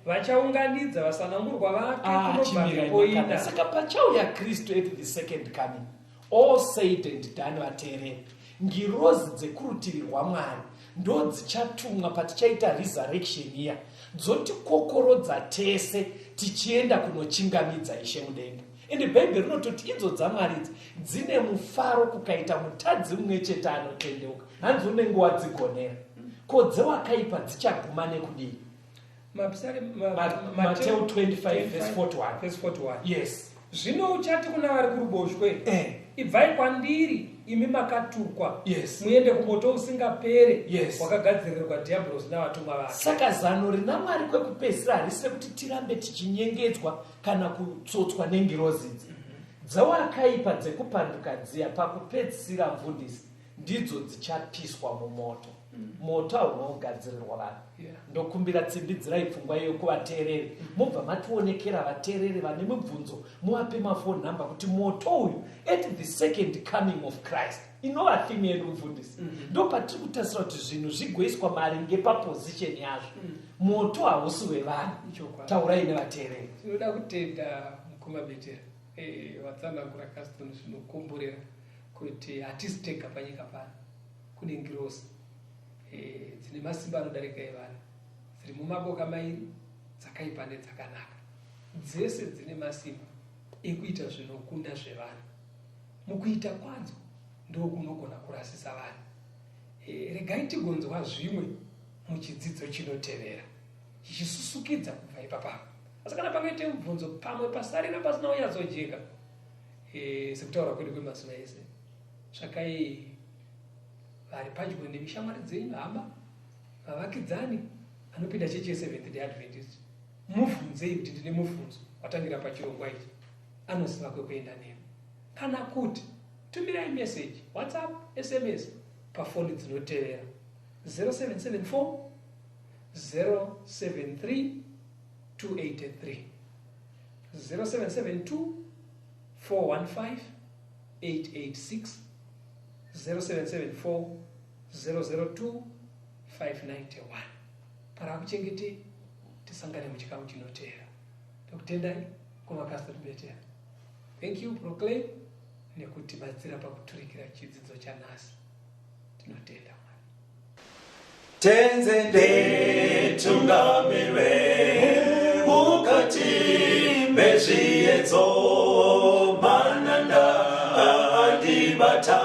Vachaunganidza vasanangurwa vake kunobva kupoina. Saka pachauya Kristu at the second coming, all said and done vateereri, ngirozi dzekurutivi rwaMwari ndo dzichatumwa patichaita resurrection iya, dzotikokorodza tese tichienda kunochingamidza Ishe mudenga. Ende Bhaibheri rinototi idzo dzaMwari dzine mufaro kukaita mutadzi mumwe chete anotendeuka. Hanzi unenge wadzigonera. Ko dzewakaipa dzichaguma nekudii? Mateo 25 verse 41. Yes. Zvino uchati kuna vari kuruboshwe, ibvai kwandiri imi makatukwa. Yes. Muende kumoto usingapere. Yes. Wakagadzirirwa dhiabhorosi navatumwa vake. Saka zano rinaMwari kwekupedzisira harisire kuti tirambe tichinyengedzwa kana kutsotswa nengirozi idzi. Dzawakaipa dzekupanduka dziya pakupedzisira mvundisi ndidzo dzichapiswa mumoto. Moto haunogadzirirwa vanhu. Ndokumbira tsimbidzirai pfungwa iyo kuvateereri. Mubva mationekera vateereri vane mibvunzo, muvape mafoni namba kuti moto uyu at the second coming of Christ inova theme yedu mufundisi. Ndo patiri kutasira kuti zvinhu zvigoiswa maringe paposition yazvo. Moto hausi wevanhu. Taurai nevateereri. Tinoda kutenda mukumabetera vatsanangura kasitoni zvinokomborera kuti hatisi tega panyika pano. Kune ngirozi dzine masimba anodarika evanhu, dziri mumaboka mairi, dzakaipa nedzakanaka, dzese dzine masimba ekuita zvinokunda zvevanhu. Mukuita kwadzo ndokunogona kurasisa vanhu. Regai tigonzwa zvimwe muchidzidzo chinotevera chichisusukidza kubva ipapapo. Asi kana pangaite mubvunzo pamwe pasarira pasina unyatsojeka, sekutaura kwedu kwemazuva ese, tsvakai vari padyo nemishamwari dzenyu, hama, vavakidzani anopinda chechi yeSeventh Day Adventist, mubvunzei kuti ndine mubvunzo watangira pachirongwa ichi, anoziva kwekuenda nemi. Kana kuti tumirai message WhatsApp, SMS pafoni dzinotevera 0774 073 283 0772 415 886 0774 002 591. Para kuchengete tisangane muchikamu chinotevera. Ndokutendai kumakasitoni betera. Thank you Proclaim nekutibatsira pakuturikira chidzidzo chanhasi. Tinotenda Mwari. Tenzende tungamire mukati mezviedzo mananda andibata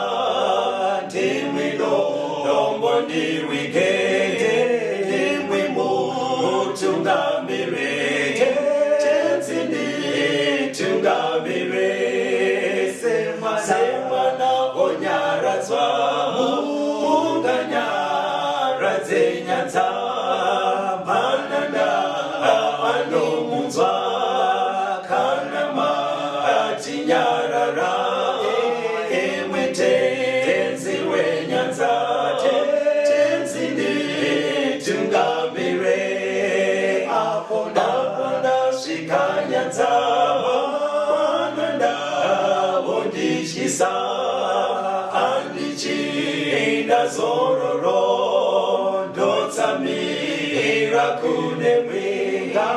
ndimwino dombo ndiwike ndimwimo tungamire tenzende tungamire semwana onyaradzwa munganyaradzwe nyanza mananda anomunzwa kana matinyarara emwetenzi wenyanza tenzini tungamire apo ndasvika nyanza mananda vondishisa andichienda zororo ndotsamira kune mwenga